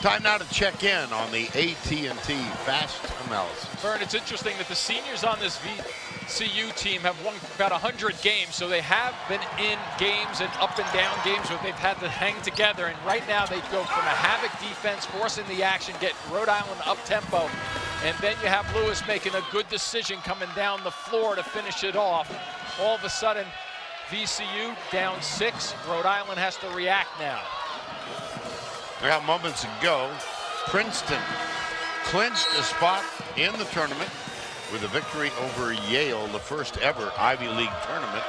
Time now to check in on the AT&T Fast Analysis. Vern, it's interesting that the seniors on this VCU team have won about 100 games, so they have been in games and up and down games where they've had to hang together, and right now they go from a havoc defense, forcing the action, get Rhode Island up tempo, and then you have Lewis making a good decision coming down the floor to finish it off. All of a sudden, VCU down 6. Rhode Island has to react now. Now, moments ago, Princeton clinched a spot in the tournament with a victory over Yale, the first ever Ivy League tournament.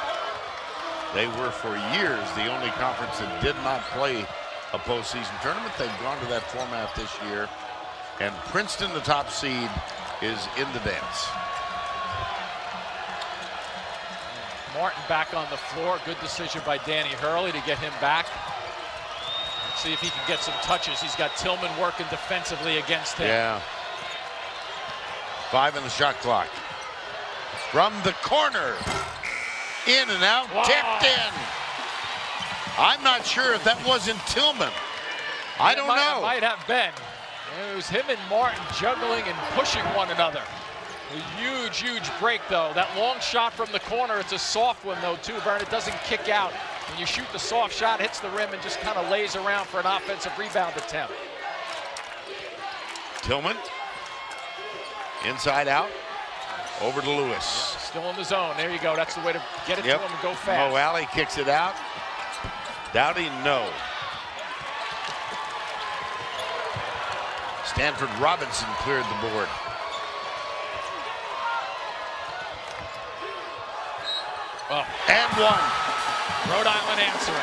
They were for years the only conference that did not play a postseason tournament. They've gone to that format this year, and Princeton, the top seed, is in the dance. Martin back on the floor. Good decision by Danny Hurley to get him back. See if he can get some touches. He's got Tillman working defensively against him. Yeah. 5 in the shot clock. From the corner. In and out. Wow. Tipped in. I'm not sure if that wasn't Tillman. I don't know. It might have been. It was him and Martin juggling and pushing one another. A huge, huge break, though. That long shot from the corner, it's a soft one, though, too, Vern. It doesn't kick out. When you shoot the soft shot, hits the rim, and just kind of lays around for an offensive rebound attempt. Tillman. Inside out. Over to Lewis. Yeah, still in the zone. There you go. That's the way to get it to him and go fast. Mo Alley kicks it out. Dowdy, no. Stanford Robinson cleared the board. Oh. And one. Rhode Island answering.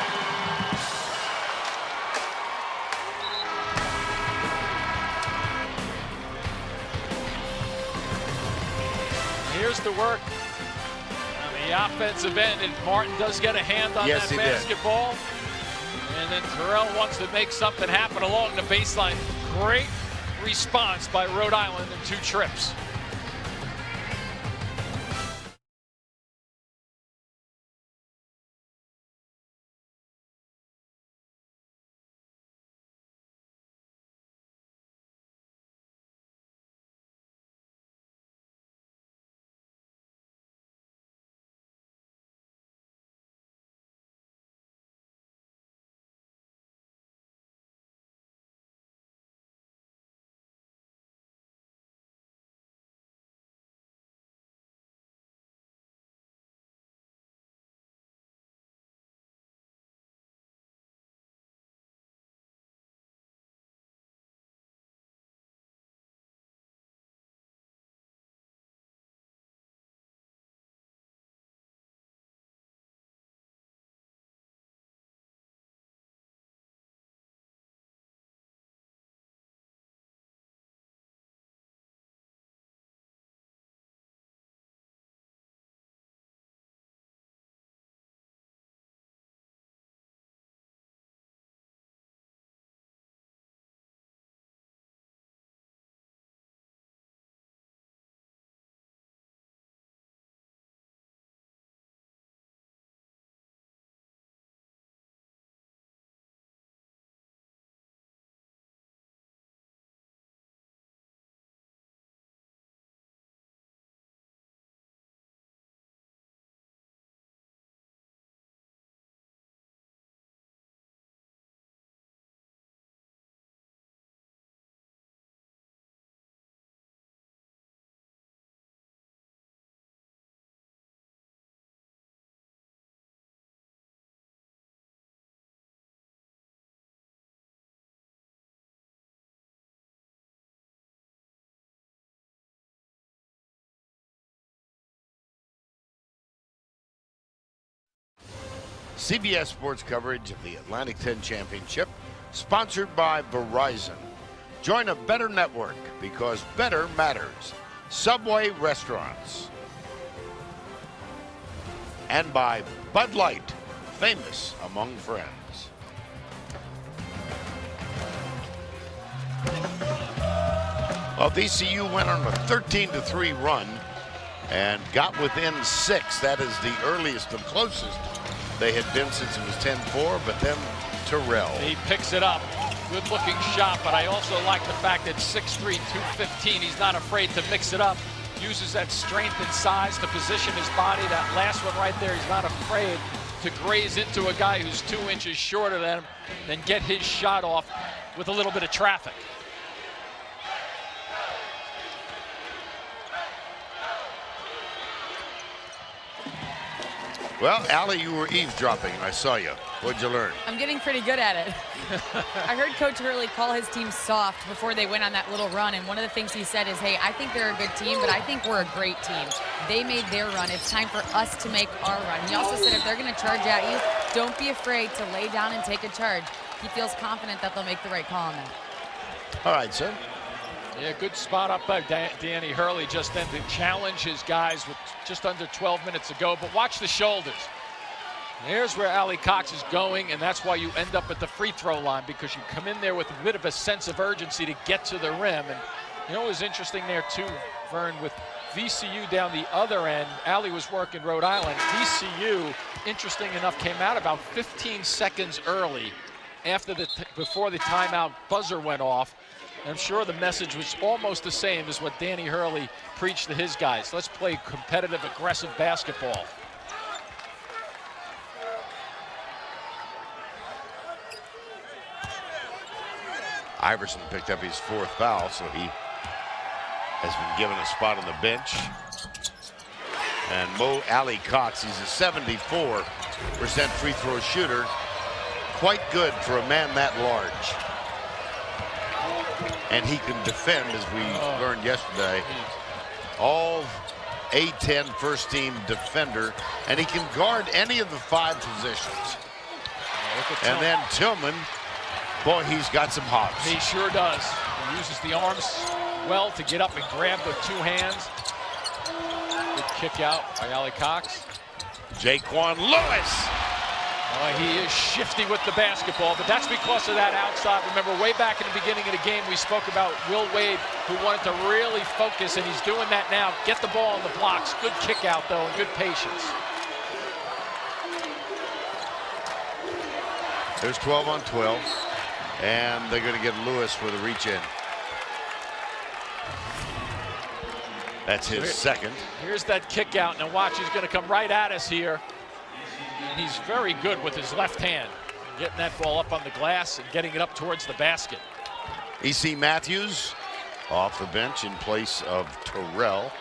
Here's the work on the offensive end, and Martin does get a hand on that basketball. And then Terrell wants to make something happen along the baseline. Great response by Rhode Island in 2 trips. CBS Sports coverage of the Atlantic 10 Championship, sponsored by Verizon. Join a better network because better matters. Subway Restaurants. And by Bud Light, famous among friends. Well, VCU went on a 13-3 run and got within 6. That is the earliest, the closest they had been since it was 10-4, but then Terrell. He picks it up. Good looking shot, but I also like the fact that 6'3", 215, he's not afraid to mix it up. Uses that strength and size to position his body. That last one right there, he's not afraid to graze into a guy who's 2 inches shorter than him and get his shot off with a little bit of traffic. Well, Allie, you were eavesdropping. I saw you. What'd you learn? I'm getting pretty good at it. I heard Coach Hurley call his team soft before they went on that little run, and one of the things he said is, hey, I think they're a good team, but I think we're a great team. They made their run. It's time for us to make our run. He also said if they're going to charge at you, don't be afraid to lay down and take a charge. He feels confident that they'll make the right call on that. All right, sir. Yeah, good spot up by Danny Hurley just then to challenge his guys with just under 12 minutes to go. But watch the shoulders. Here's where Allie Cox is going, and that's why you end up at the free throw line, because you come in there with a bit of a sense of urgency to get to the rim. And you know, it was interesting there too, Vern, with VCU down the other end. Allie was working Rhode Island. VCU, interesting enough, came out about 15 seconds early after before the timeout buzzer went off. I'm sure the message was almost the same as what Danny Hurley preached to his guys. Let's play competitive, aggressive basketball. Iverson picked up his 4th foul, so he has been given a spot on the bench. And Allie Cox, he's a 74% free throw shooter. Quite good for a man that large. And he can defend, as we learned yesterday. All A-10 first team defender, and he can guard any of the 5 positions. And then Tillman, boy, he's got some hops. He sure does. He uses the arms well to get up and grab with 2 hands. Good kick out by Allie Cox. Jaquan Lewis. He is shifty with the basketball, but that's because of that outside. Remember, way back in the beginning of the game, we spoke about Will Wade, who wanted to really focus, and he's doing that now. Get the ball on the blocks. Good kick out, though, and good patience. There's 12 on 12, and they're going to get Lewis for the reach in. That's his second. Here's that kick out. Now watch, he's going to come right at us here. And he's very good with his left hand, getting that ball up on the glass and getting it up towards the basket. E.C. Matthews off the bench in place of Terrell.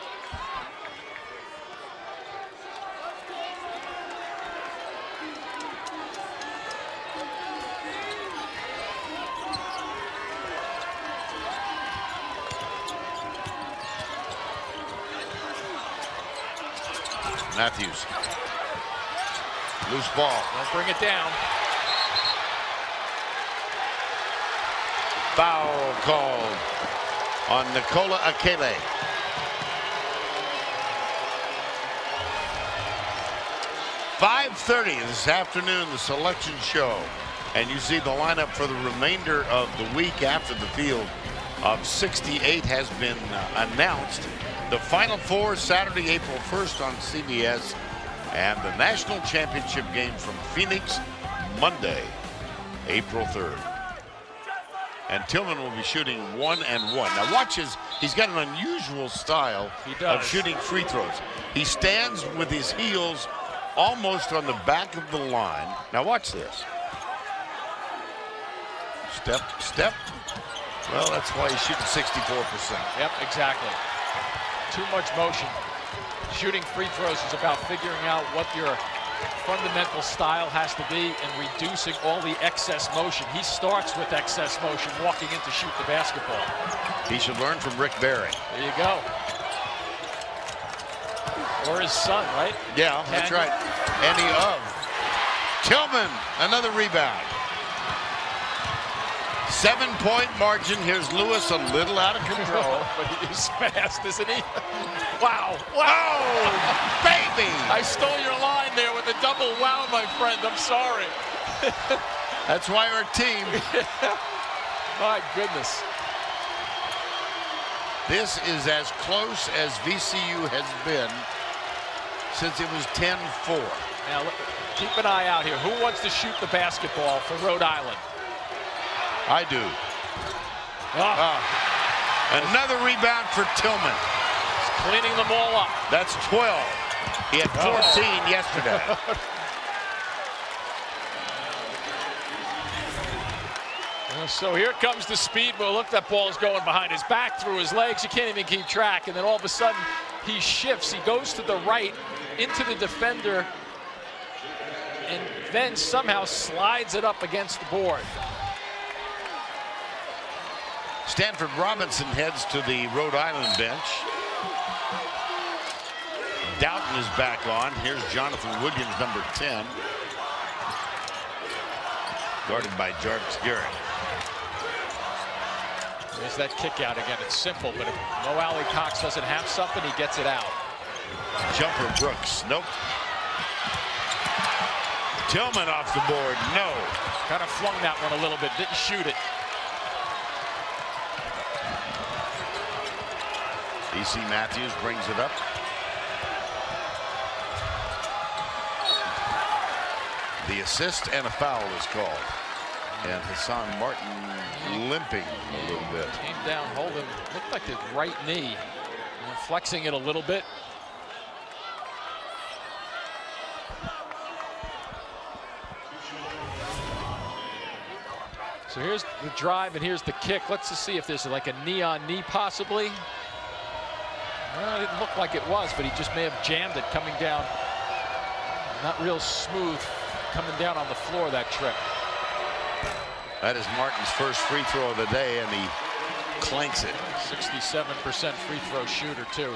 Matthews. Loose ball. Don't bring it down. Foul called on Nicola Akele. .5:30 this afternoon, the selection show. And you see the lineup for the remainder of the week after the field of 68 has been announced. The Final Four, Saturday, April 1st on CBS. And the national championship game from Phoenix, Monday, April 3rd. And Tillman will be shooting 1 and 1. Now watch he's got an unusual style of shooting free throws. He stands with his heels almost on the back of the line. Now watch this. Step, step. Well, that's why he's shooting 64%. Yep, exactly. Too much motion. Shooting free throws is about figuring out what your fundamental style has to be and reducing all the excess motion. He starts with excess motion walking in to shoot the basketball. He should learn from Rick Barry. There you go. Or his son, right? Yeah, that's right. Any of. Tillman, another rebound. 7-point margin. Here's Lewis a little out of control. But he is fast, isn't he? Wow. Wow. Oh, baby. I stole your line there with a double wow, my friend. I'm sorry. That's why we're a team. My goodness. This is as close as VCU has been since it was 10-4. Now, keep an eye out here. Who wants to shoot the basketball for Rhode Island? I do. Another rebound for Tillman. He's cleaning them all up. That's 12. He had 14 yesterday. So here comes the speed. Well, look, that ball is going behind his back, through his legs. You can't even keep track. And then all of a sudden, he shifts. He goes to the right into the defender and then somehow slides it up against the board. Stanford Robinson heads to the Rhode Island bench. Doughton is back on. Here's Jonathan Williams, number 10. Guarded by Jarvis Garrett. There's that kick out again. It's simple, but if Mo Alley-Cox doesn't have something, he gets it out. Jumper Brooks. Nope. Tillman off the board. No. Kind of flung that one a little bit. Didn't shoot it. DC Matthews brings it up. The assist and a foul is called. And Hassan Martin limping a little bit. Came down, holding, looked like his right knee. Flexing it a little bit. So here's the drive and here's the kick. Let's just see if there's like a knee on knee possibly. Well, it didn't look like it was, but he just may have jammed it coming down. Not real smooth coming down on the floor that trip. That is Martin's first free throw of the day, and he clanks it. 67% free throw shooter, too.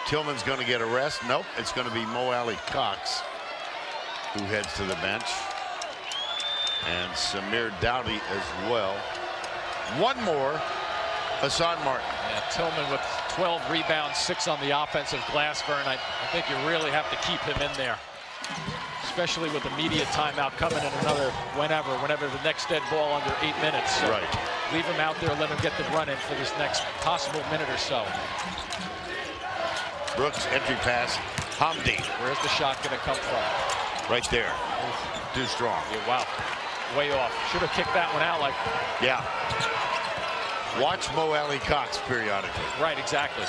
Tillman's going to get a rest. Nope, it's going to be Mo Alley-Cox who heads to the bench. And Samir Dowdy as well. One more, Hassan Martin. Yeah, Tillman with 12 rebounds, 6 on the offensive glass, Vern. I think you really have to keep him in there, especially with immediate timeout coming in another whenever the next dead ball under 8 minutes. So right. Leave him out there, let him get the run in for this next possible minute or so. Brooks entry pass. Hamdi. Where's the shot going to come from? Right there. Too strong. Yeah, wow. Way off. Should have kicked that one out like. Yeah. Watch Mo Alley-Cox periodically. Right, exactly.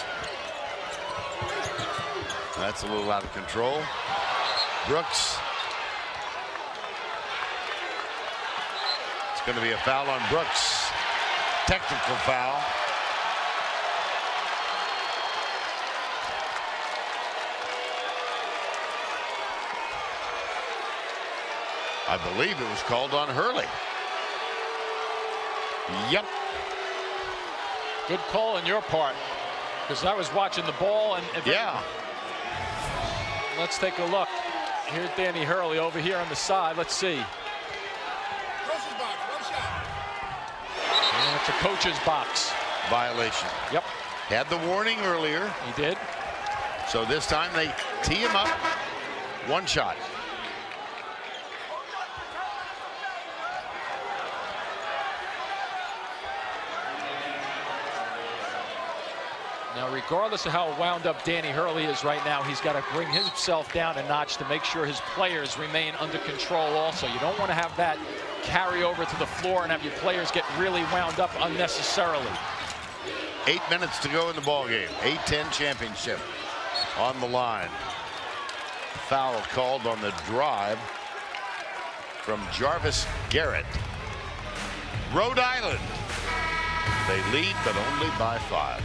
That's a little out of control. Brooks. It's going to be a foul on Brooks. Technical foul. I believe it was called on Hurley. Yep. Good call on your part, because I was watching the ball and yeah. Let's take a look. Here's Danny Hurley over here on the side. Let's see. Coach's box, one shot. And it's a coach's box. Violation. Yep. Had the warning earlier. He did. So this time they tee him up. One shot. Now, regardless of how wound up Danny Hurley is right now, he's got to bring himself down a notch to make sure his players remain under control also. You don't want to have that carry over to the floor and have your players get really wound up unnecessarily. 8 minutes to go in the ball game. 8-10 championship on the line. Foul called on the drive from Jarvis Garrett. Rhode Island. They lead, but only by 5.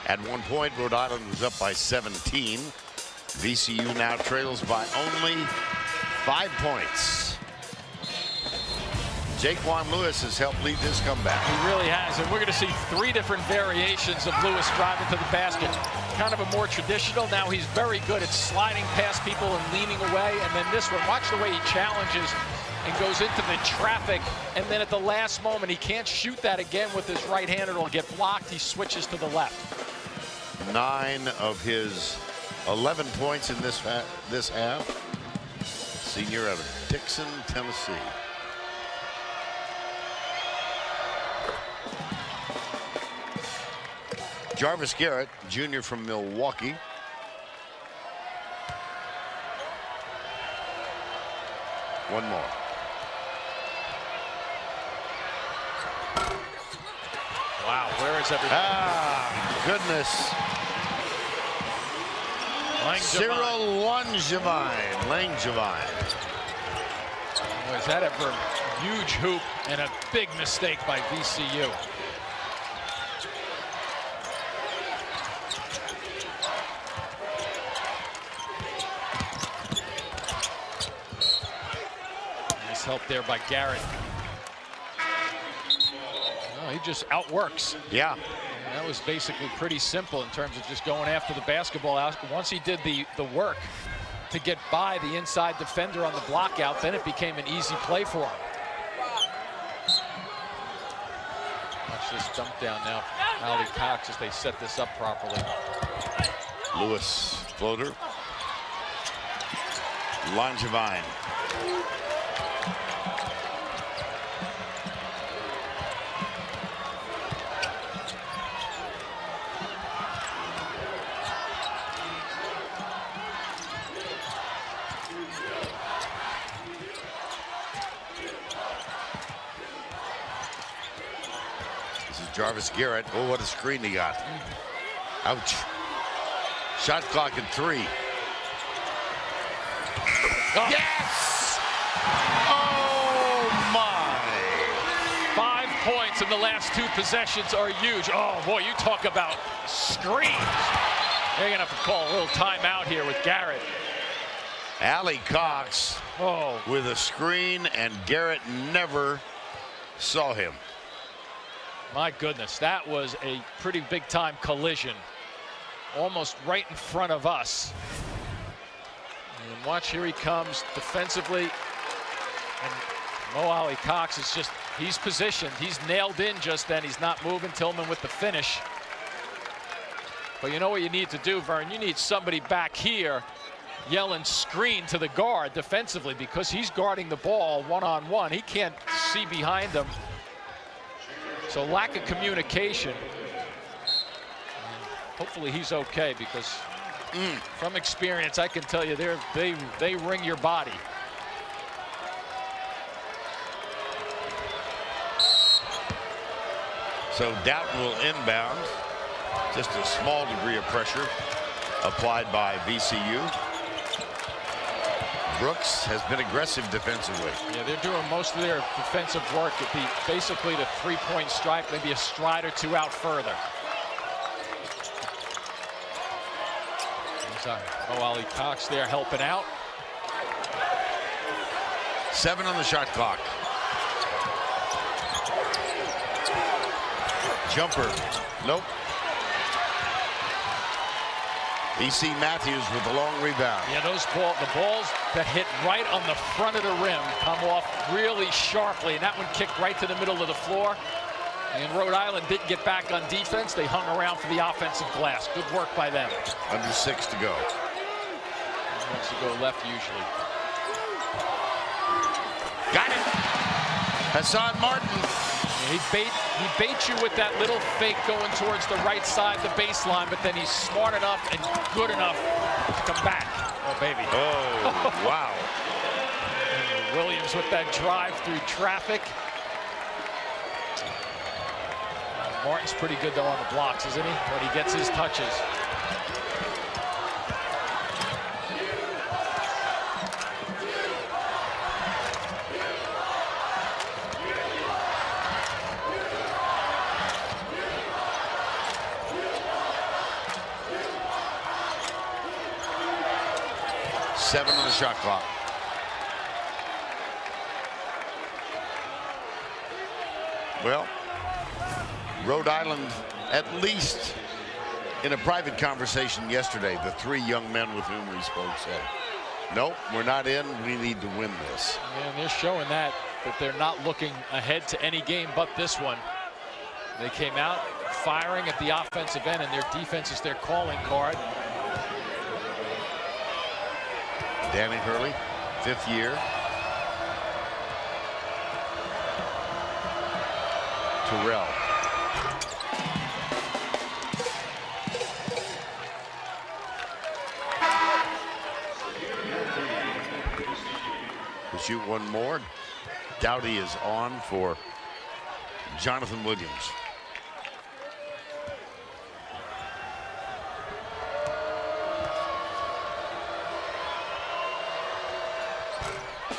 At one point, Rhode Island was up by 17. VCU now trails by only 5 points. Jaquan Lewis has helped lead this comeback. He really has, and we're going to see 3 different variations of Lewis driving to the basket. Kind of a more traditional. Now he's very good at sliding past people and leaning away. And then this one, watch the way he challenges and goes into the traffic. And then at the last moment, he can't shoot that again with his right hand. It'll get blocked. He switches to the left. 9 of his 11 points in this half. Senior out of Dixon, Tennessee. Jarvis Garrett, junior from Milwaukee. One more. Wow, where is everybody? Ah, goodness. Cyril Langevine. Was that ever a huge hoop and a big mistake by VCU? Nice help there by Garrett. Oh, he just outworks. Yeah. And that was basically pretty simple in terms of just going after the basketball. Once he did the work to get by the inside defender on the block out, then it became an easy play for him. Watch this dump down now. Ali Cox as they set this up properly. Lewis floater. Langevine. Jarvis Garrett. Oh, what a screen he got. Ouch. Shot clock at 3. Oh. Yes! Oh, my. 5 points in the last 2 possessions are huge. Oh, boy, you talk about screens. They're going to have to call a little timeout here with Garrett. Ali Cox with a screen, and Garrett never saw him. My goodness, that was a pretty big-time collision. Almost right in front of us. And watch, here he comes defensively. And Mo Ali Cox is just, he's positioned. He's nailed in just then. He's not moving. Tillman with the finish. But you know what you need to do, Vern? You need somebody back here yelling screen to the guard defensively, because he's guarding the ball one-on-one. He can't see behind him. So lack of communication. Hopefully he's okay, because from experience I can tell you they ring your body. So Doughton will inbound. Just a small degree of pressure applied by VCU. Brooks has been aggressive defensively. Yeah, they're doing most of their defensive work at basically the 3-point stripe, maybe a stride or 2 out further. Oh, Ali Cox there helping out. 7 on the shot clock. Jumper. Nope. E.C. Matthews with the long rebound. Yeah, the balls that hit right on the front of the rim come off really sharply, and that one kicked right to the middle of the floor. And Rhode Island didn't get back on defense. They hung around for the offensive glass. Good work by them. Under 6 to go. Wants to go left usually. Got it. Hassan Martin. He baits you with that little fake going towards the right side, the baseline, but then he's smart enough and good enough to come back. Oh, baby. Oh, wow. Williams with that drive through traffic. Martin's pretty good, though, on the blocks, isn't he? When he gets his touches. 7 on the shot clock. Well, Rhode Island, at least in a private conversation yesterday, the 3 young men with whom we spoke said, nope, we're not in. We need to win this. Yeah, and they're showing that they're not looking ahead to any game but this one. They came out firing at the offensive end, and their defense is their calling card. Danny Hurley, 5th year. Terrell. To shoot one more. Dowdy is on for Jonathan Williams.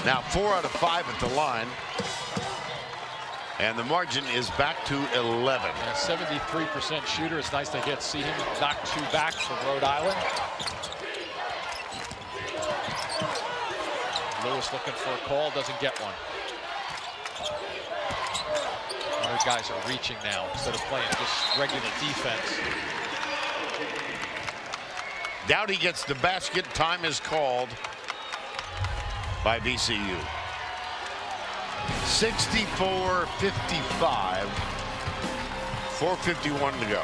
Now 4 out of 5 at the line. And the margin is back to 11. A 73% shooter. It's nice to see him knock 2 back from Rhode Island. Lewis looking for a call, doesn't get one. Other guys are reaching now instead of playing just regular defense. Dowdy gets the basket. Time is called by VCU. 64-55. 4:51 to go.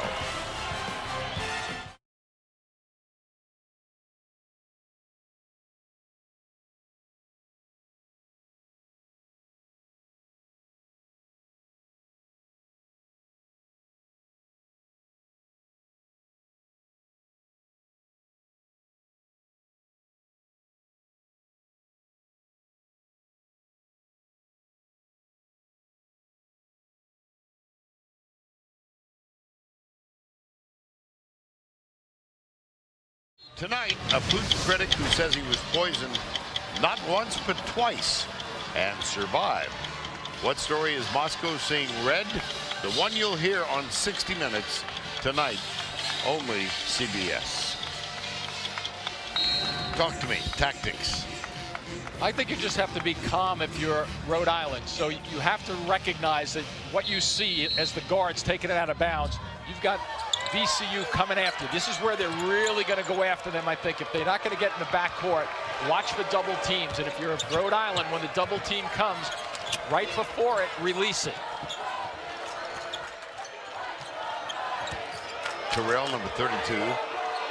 Tonight, a food critic who says he was poisoned not once but twice and survived. What story is Moscow seeing red? The one you'll hear on 60 Minutes tonight, only CBS. Talk to me, tactics. I think you just have to be calm if you're Rhode Island. So you have to recognize that what you see as the guards taking it out of bounds, you've got VCU coming after. This is where they're really going to go after them, I think. If they're not going to get in the backcourt, watch the double teams. And if you're Rhode Island, when the double team comes, right before it, release it. Terrell, number 32,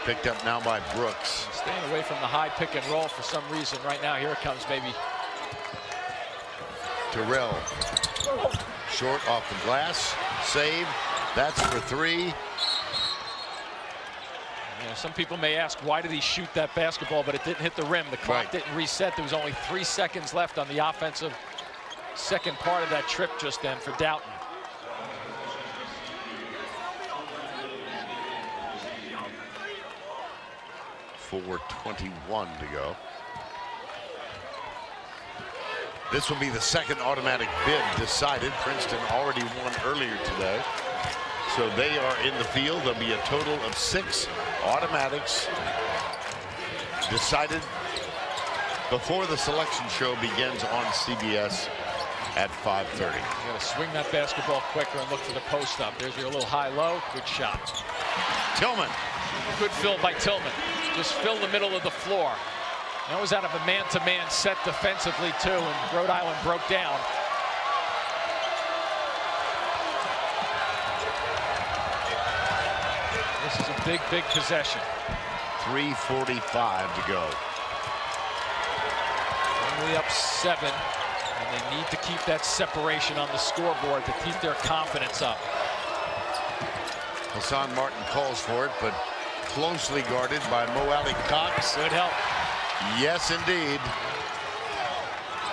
picked up now by Brooks. Staying away from the high pick and roll for some reason right now. Here it comes, baby. Terrell, short off the glass, save. That's for 3. Some people may ask, why did he shoot that basketball, but it didn't hit the rim. The clock didn't reset. There was only 3 seconds left on the offensive second part of that trip just then for Doughton. .4:21 to go. This will be the second automatic bid decided. Princeton already won earlier today. So they are in the field. There'll be a total of 6 automatics decided before the selection show begins on CBS at 5:30. You got to swing that basketball quicker and look for the post up. There's your little high-low. Good shot. Tillman. Good fill by Tillman. Just fill the middle of the floor. That was out of a man-to-man set defensively, too, and Rhode Island broke down. This is a big, big possession. 3:45 to go. Only up 7, and they need to keep that separation on the scoreboard to keep their confidence up. Hassan Martin calls for it, but closely guarded by Mo Alley Cox. Good help. Yes, indeed.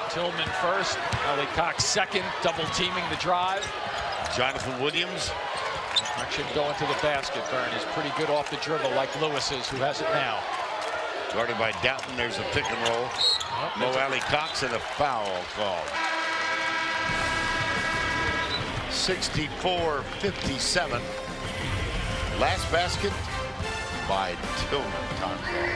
Tillman first, Alley Cox second, double teaming the drive. Jonathan Williams. Action going to the basket. Byrne is pretty good off the dribble like Lewis is, who has it now. Guarded by Doughton. There's a pick and roll. Mo Alley Cox and a foul called. 64-57. Last basket by Tillman. Time call.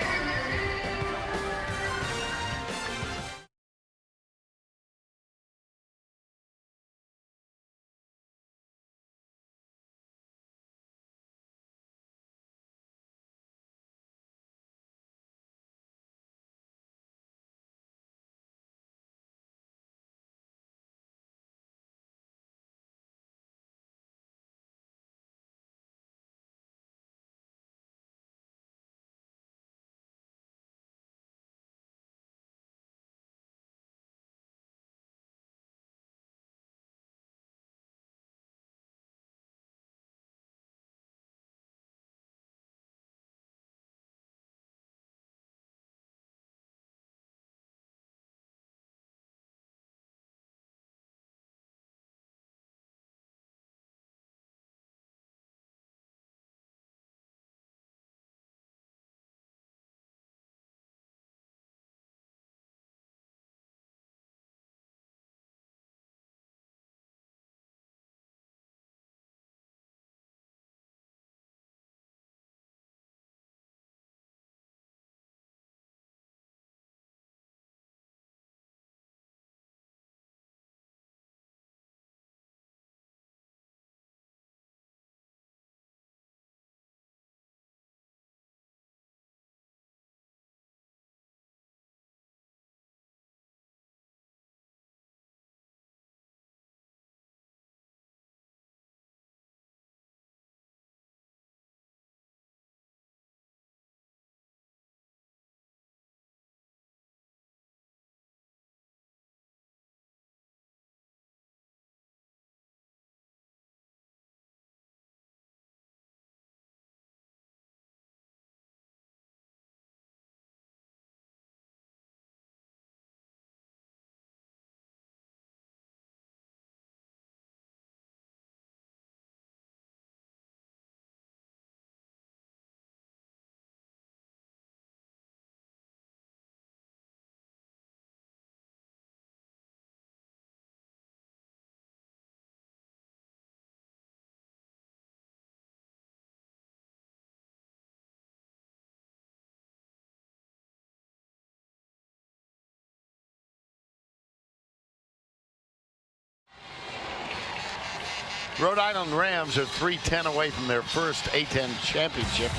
Rhode Island Rams are 3-10 away from their first A-10 championship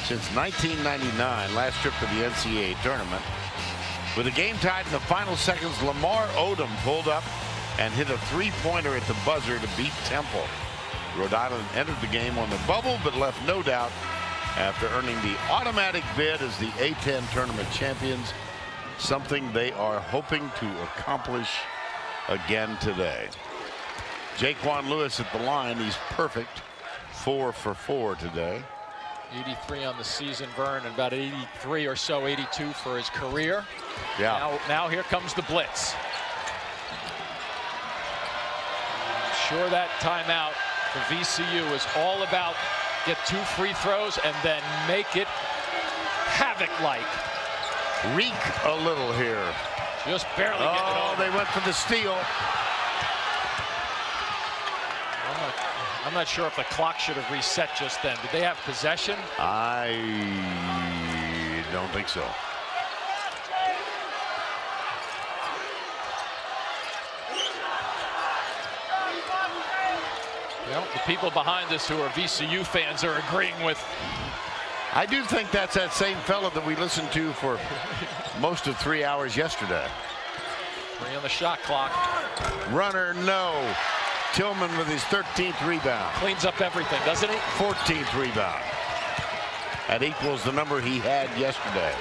since 1999, last trip to the NCAA tournament. With the game tied in the final seconds, Lamar Odom pulled up and hit a three-pointer at the buzzer to beat Temple. Rhode Island entered the game on the bubble, but left no doubt after earning the automatic bid as the A-10 tournament champions, something they are hoping to accomplish again today. Jaquan Lewis at the line. He's perfect. 4 for 4 today. 83 on the season, Vern, and about 83 or so, 82 for his career. Yeah. Now here comes the blitz. I'm sure that timeout for VCU is all about get 2 free throws and then make it havoc-like. Reek a little here. Just barely getting it over. They went for the steal. I'm not sure if the clock should have reset just then. Did they have possession? I don't think so. Well, the people behind us who are VCU fans are agreeing with. I do think that's that same fella that we listened to for most of 3 hours yesterday. 3 on the shot clock. Runner, no. Tillman with his 13th rebound. Cleans up everything, doesn't he? 14th rebound. That equals the number he had yesterday.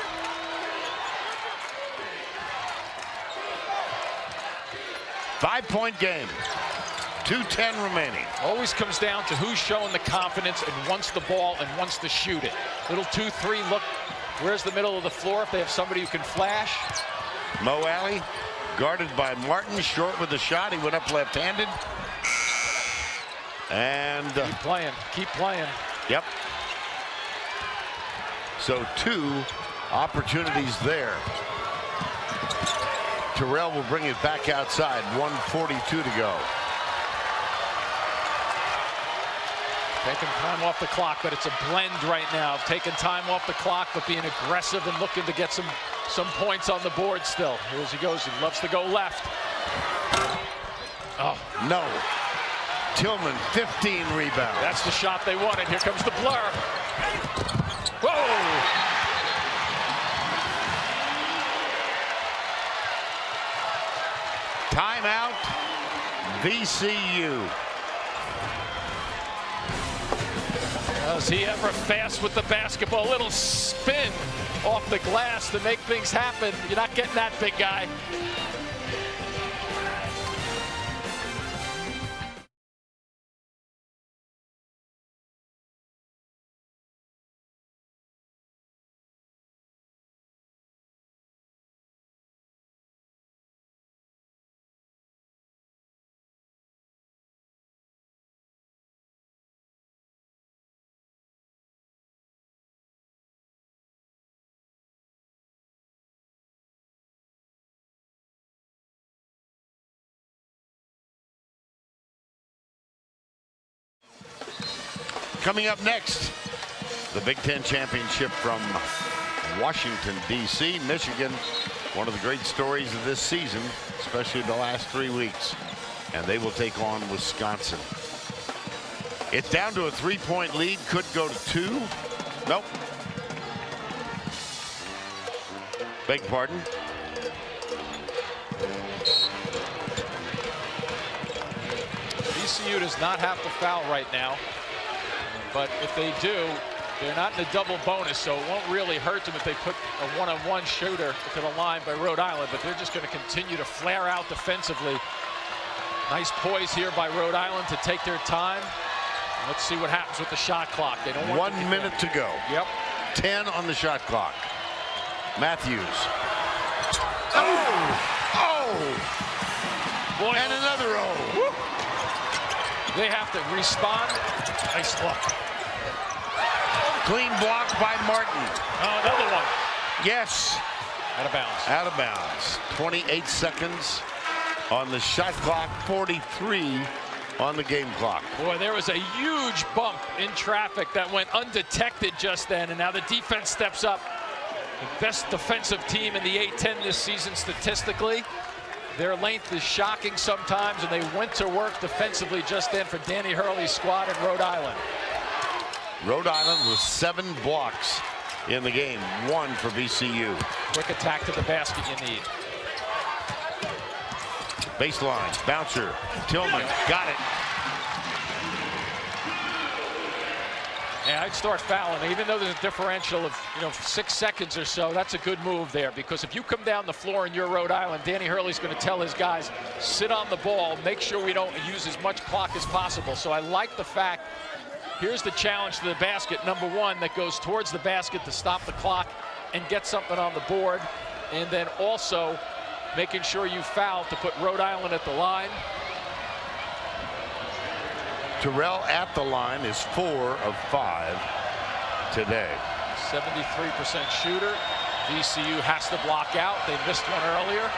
Five-point game. 2:10 remaining. Always comes down to who's showing the confidence and wants the ball and wants to shoot it. Little 2-3 look. Where's the middle of the floor if they have somebody who can flash? Mo Alley guarded by Martin, short with the shot. He went up left-handed. And keep playing, keep playing. Yep. So 2 opportunities there. Terrell will bring it back outside. 1:42 to go. Taking time off the clock, but it's a blend right now. Taking time off the clock, but being aggressive and looking to get some points on the board still. Here he goes. He loves to go left. Oh, no. Tillman, 15 rebounds. That's the shot they wanted. Here comes the blur. Whoa! Timeout, VCU. Was he ever fast with the basketball? A little spin off the glass to make things happen. You're not getting that, big guy. Coming up next, the Big Ten Championship from Washington, D.C., Michigan. One of the great stories of this season, especially the last 3 weeks. And they will take on Wisconsin. It's down to a 3-point lead. Could go to 2. Nope. Beg pardon. VCU does not have to foul right now. But if they do, they're not in a double bonus, so it won't really hurt them if they put a one-on-one shooter to the line by Rhode Island, but they're just going to continue to flare out defensively. Nice poise here by Rhode Island to take their time. Let's see what happens with the shot clock. They don't want 1 minute to go. Yep. 10 on the shot clock. Matthews. Oh! Boy, and another Woo. They have to respond. Nice look. Clean block by Martin. Oh, another one. Yes. Out of bounds. Out of bounds. 28 seconds on the shot clock. 43 on the game clock. Boy, there was a huge bump in traffic that went undetected just then, and now the defense steps up. The best defensive team in the A-10 this season statistically. Their length is shocking sometimes, and they went to work defensively just then for Danny Hurley's squad in Rhode Island. Rhode Island with 7 blocks in the game, 1 for VCU. Quick attack to the basket you need. Baseline, bouncer, Tillman, got it. Yeah, I'd start fouling. Even though there's a differential of 6 seconds or so, that's a good move there, because if you come down the floor and you're Rhode Island, Danny Hurley's going to tell his guys, sit on the ball, make sure we don't use as much clock as possible. So I like the fact, here's the challenge to the basket, number 1, that goes towards the basket to stop the clock and get something on the board, and then also making sure you foul to put Rhode Island at the line. Terrell at the line is 4 of 5 today. 73% shooter. VCU has to block out. They missed one earlier.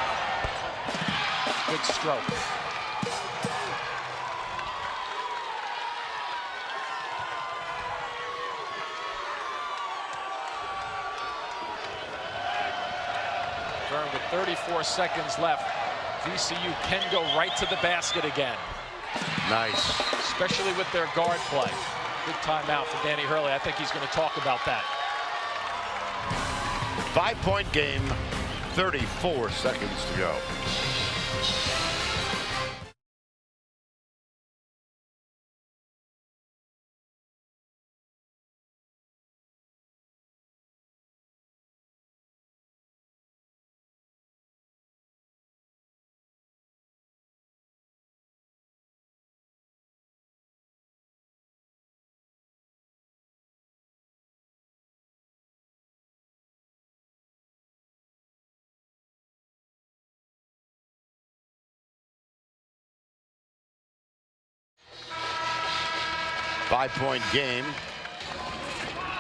Good stroke. Vern, with 34 seconds left, VCU can go right to the basket again. Nice. Especially with their guard play. Good timeout for Danny Hurley. I think he's going to talk about that. 5-point game, 34 seconds to go. Five-point game.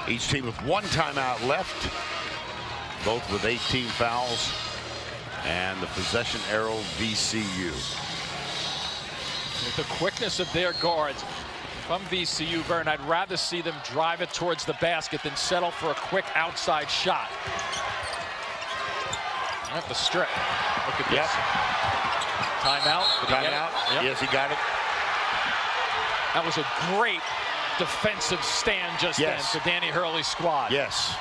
Each team with 1 timeout left. Both with 18 fouls. And the possession arrow, VCU. With the quickness of their guards, if I'm VCU, Vern, I'd rather see them drive it towards the basket than settle for a quick outside shot. At the strip. Look at this. Timeout. Timeout. Yep. Yes, he got it. That was a great defensive stand just then for Danny Hurley's squad. Yes.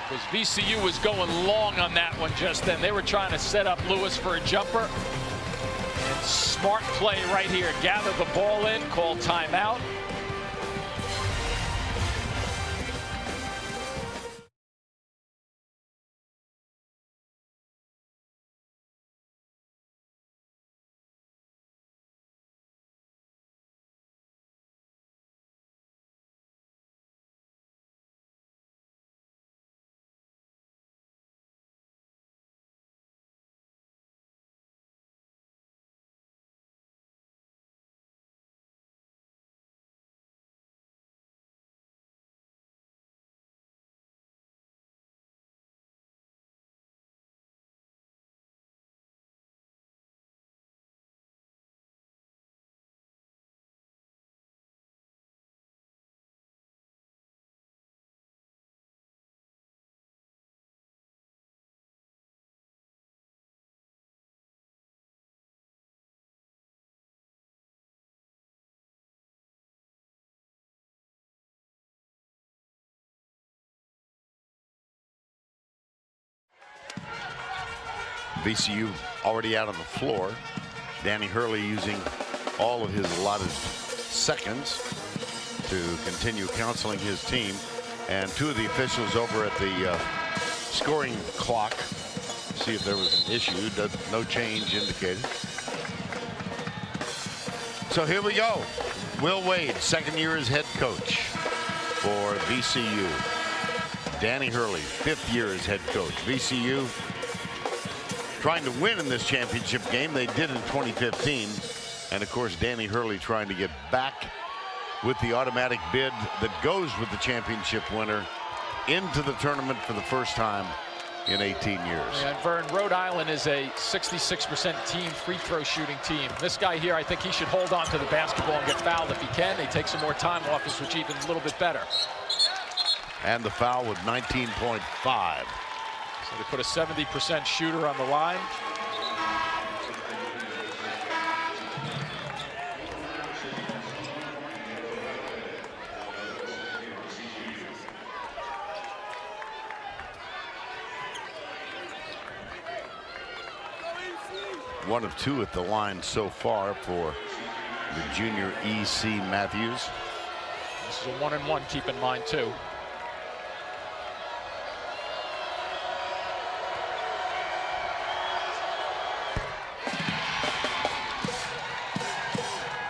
Because VCU was going long on that one just then. They were trying to set up Lewis for a jumper. And smart play right here. Gather the ball in, call timeout. VCU already out on the floor. Danny Hurley using all of his allotted seconds to continue counseling his team. And 2 of the officials over at the scoring clock see if there was an issue. No change indicated. So here we go. Will Wade, 2nd year as head coach for VCU. Danny Hurley, 5th year as head coach. VCU trying to win in this championship game. They did in 2015. And of course, Danny Hurley trying to get back with the automatic bid that goes with the championship winner into the tournament for the first time in 18 years. And Vern, Rhode Island is a 66% team free throw shooting team. This guy here, I think he should hold on to the basketball and get fouled if he can. They take some more time off us, which even a little bit better. And the foul with 19.5. So they put a 70% shooter on the line. 1 of 2 at the line so far for the junior E.C. Matthews. This is a 1-and-1, keep in mind, too.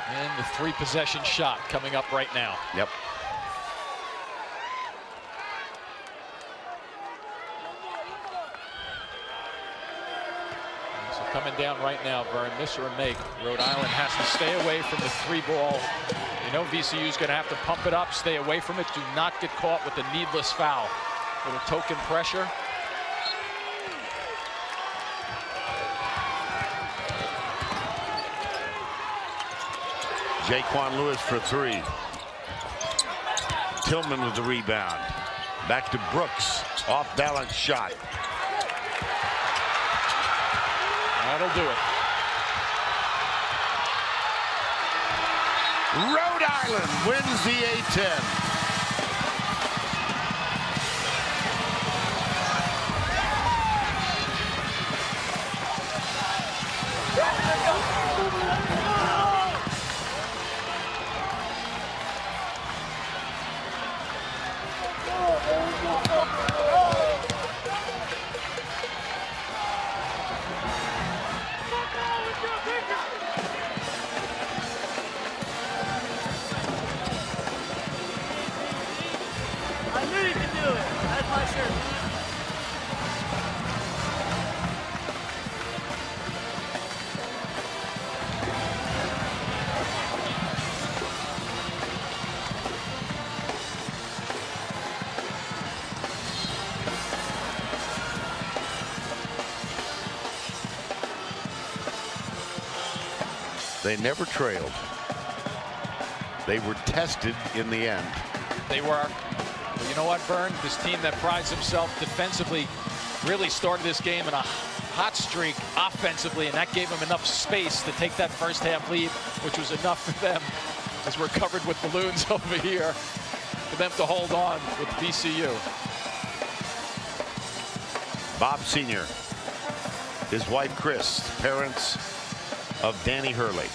And the 3-possession shot coming up right now. Yep. So coming down right now, Vern, miss or a make, Rhode Island has to stay away from the 3-ball. You know VCU is going to have to pump it up, stay away from it. Do not get caught with a needless foul. Little token pressure. Jaquan Lewis for 3. Tillman with the rebound. Back to Brooks. Off balance shot. That'll do it. Rhode Island wins the A-10. They never trailed. They were tested in the end. They were. But you know what, Vern? This team that prides himself defensively really started this game in a hot streak offensively, and that gave them enough space to take that first half lead, which was enough for them, as we're covered with balloons over here, for them to hold on with VCU. Bob Sr., his wife Chris, parents of Danny Hurley.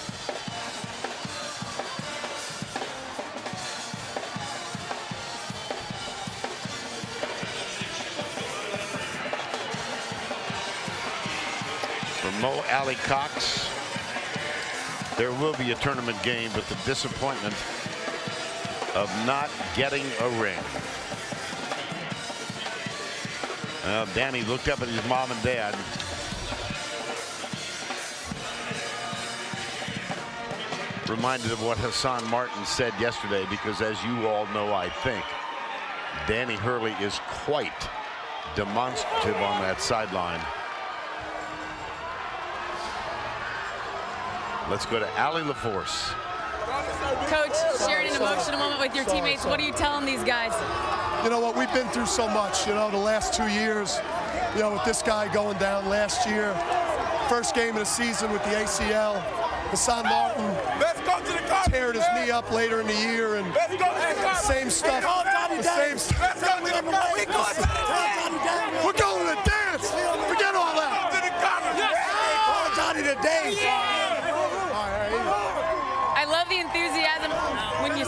For Mo Alley Cox, there will be a tournament game, but the disappointment of not getting a ring. Danny looked up at his mom and dad. Reminded of what Hassan Martin said yesterday, because as you all know, I think, Danny Hurley is quite demonstrative on that sideline. Let's go to Allie LaForce. Coach, sharing an emotional moment with your teammates. What are you telling these guys? You know what, we've been through so much, you know, the last 2 years, you know, with this guy going down last year. First game of the season with the ACL. Hassan Martin teared his knee up later in the year, and same stuff. The same stuff. We're going to dance. Forget all that. Johnny to dance. I love the enthusiasm. When you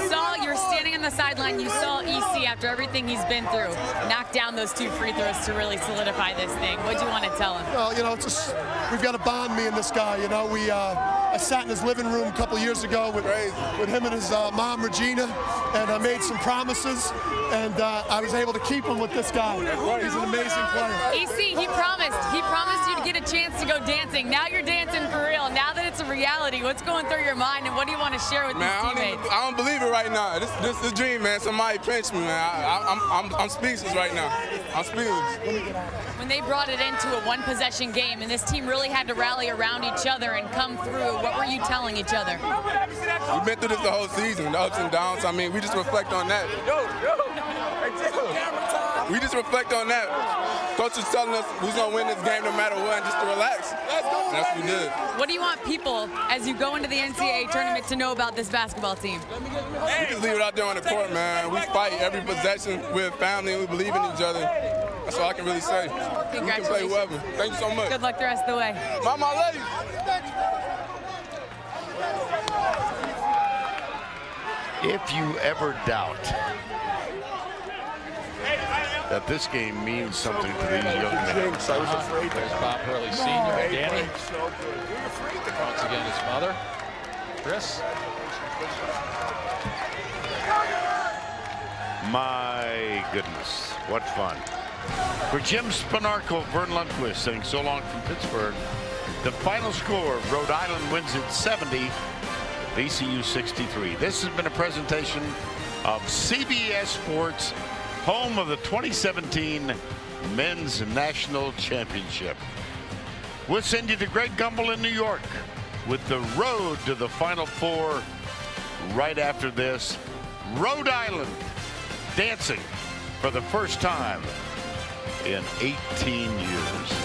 were standing on the sideline, you saw EC after everything he's been through knock down those 2 free throws to really solidify this thing. What do you want to tell him? Well, you know, it's just, we've got a bond, me and this guy. You know, I sat in his living room a couple years ago with him and his mom, Regina, and I made some promises, and I was able to keep him with this guy. He's an amazing player. EC, he promised you to get a chance to go dancing. Now you're dancing for real. Now that it's a reality, what's going through your mind, and what do you want to share with these teammates? I don't believe it right now. This is a dream, man. Somebody pinched me, man. I'm speechless right now. I'm speechless. When they brought it into a 1-possession game, and this team really had to rally around each other and come through, what were you telling each other? We've been through this the whole season, the ups and downs. I mean, we just reflect on that. We just reflect on that. Coach is telling us we're going to win this game no matter what, and just to relax. And that's what we did. What do you want people, as you go into the NCAA tournament, to know about this basketball team? We just leave it out there on the court, man. We fight every possession. We're a family, and we believe in each other. That's all I can really say. You can play whoever. Thank you so much. Good luck the rest of the way. Mama, I love you. If you ever doubt that this game means something to these young men. There's Bob Hurley Sr. and Danny. Once again, his mother, Chris. My goodness, what fun. For Jim Spanarkel, Vern Lundquist saying so long from Pittsburgh. The final score, Rhode Island wins it 70, VCU 63. This has been a presentation of CBS Sports, home of the 2017 Men's National Championship. We'll send you to Greg Gumbel in New York with the road to the Final Four right after this. Rhode Island dancing for the first time in 18 years.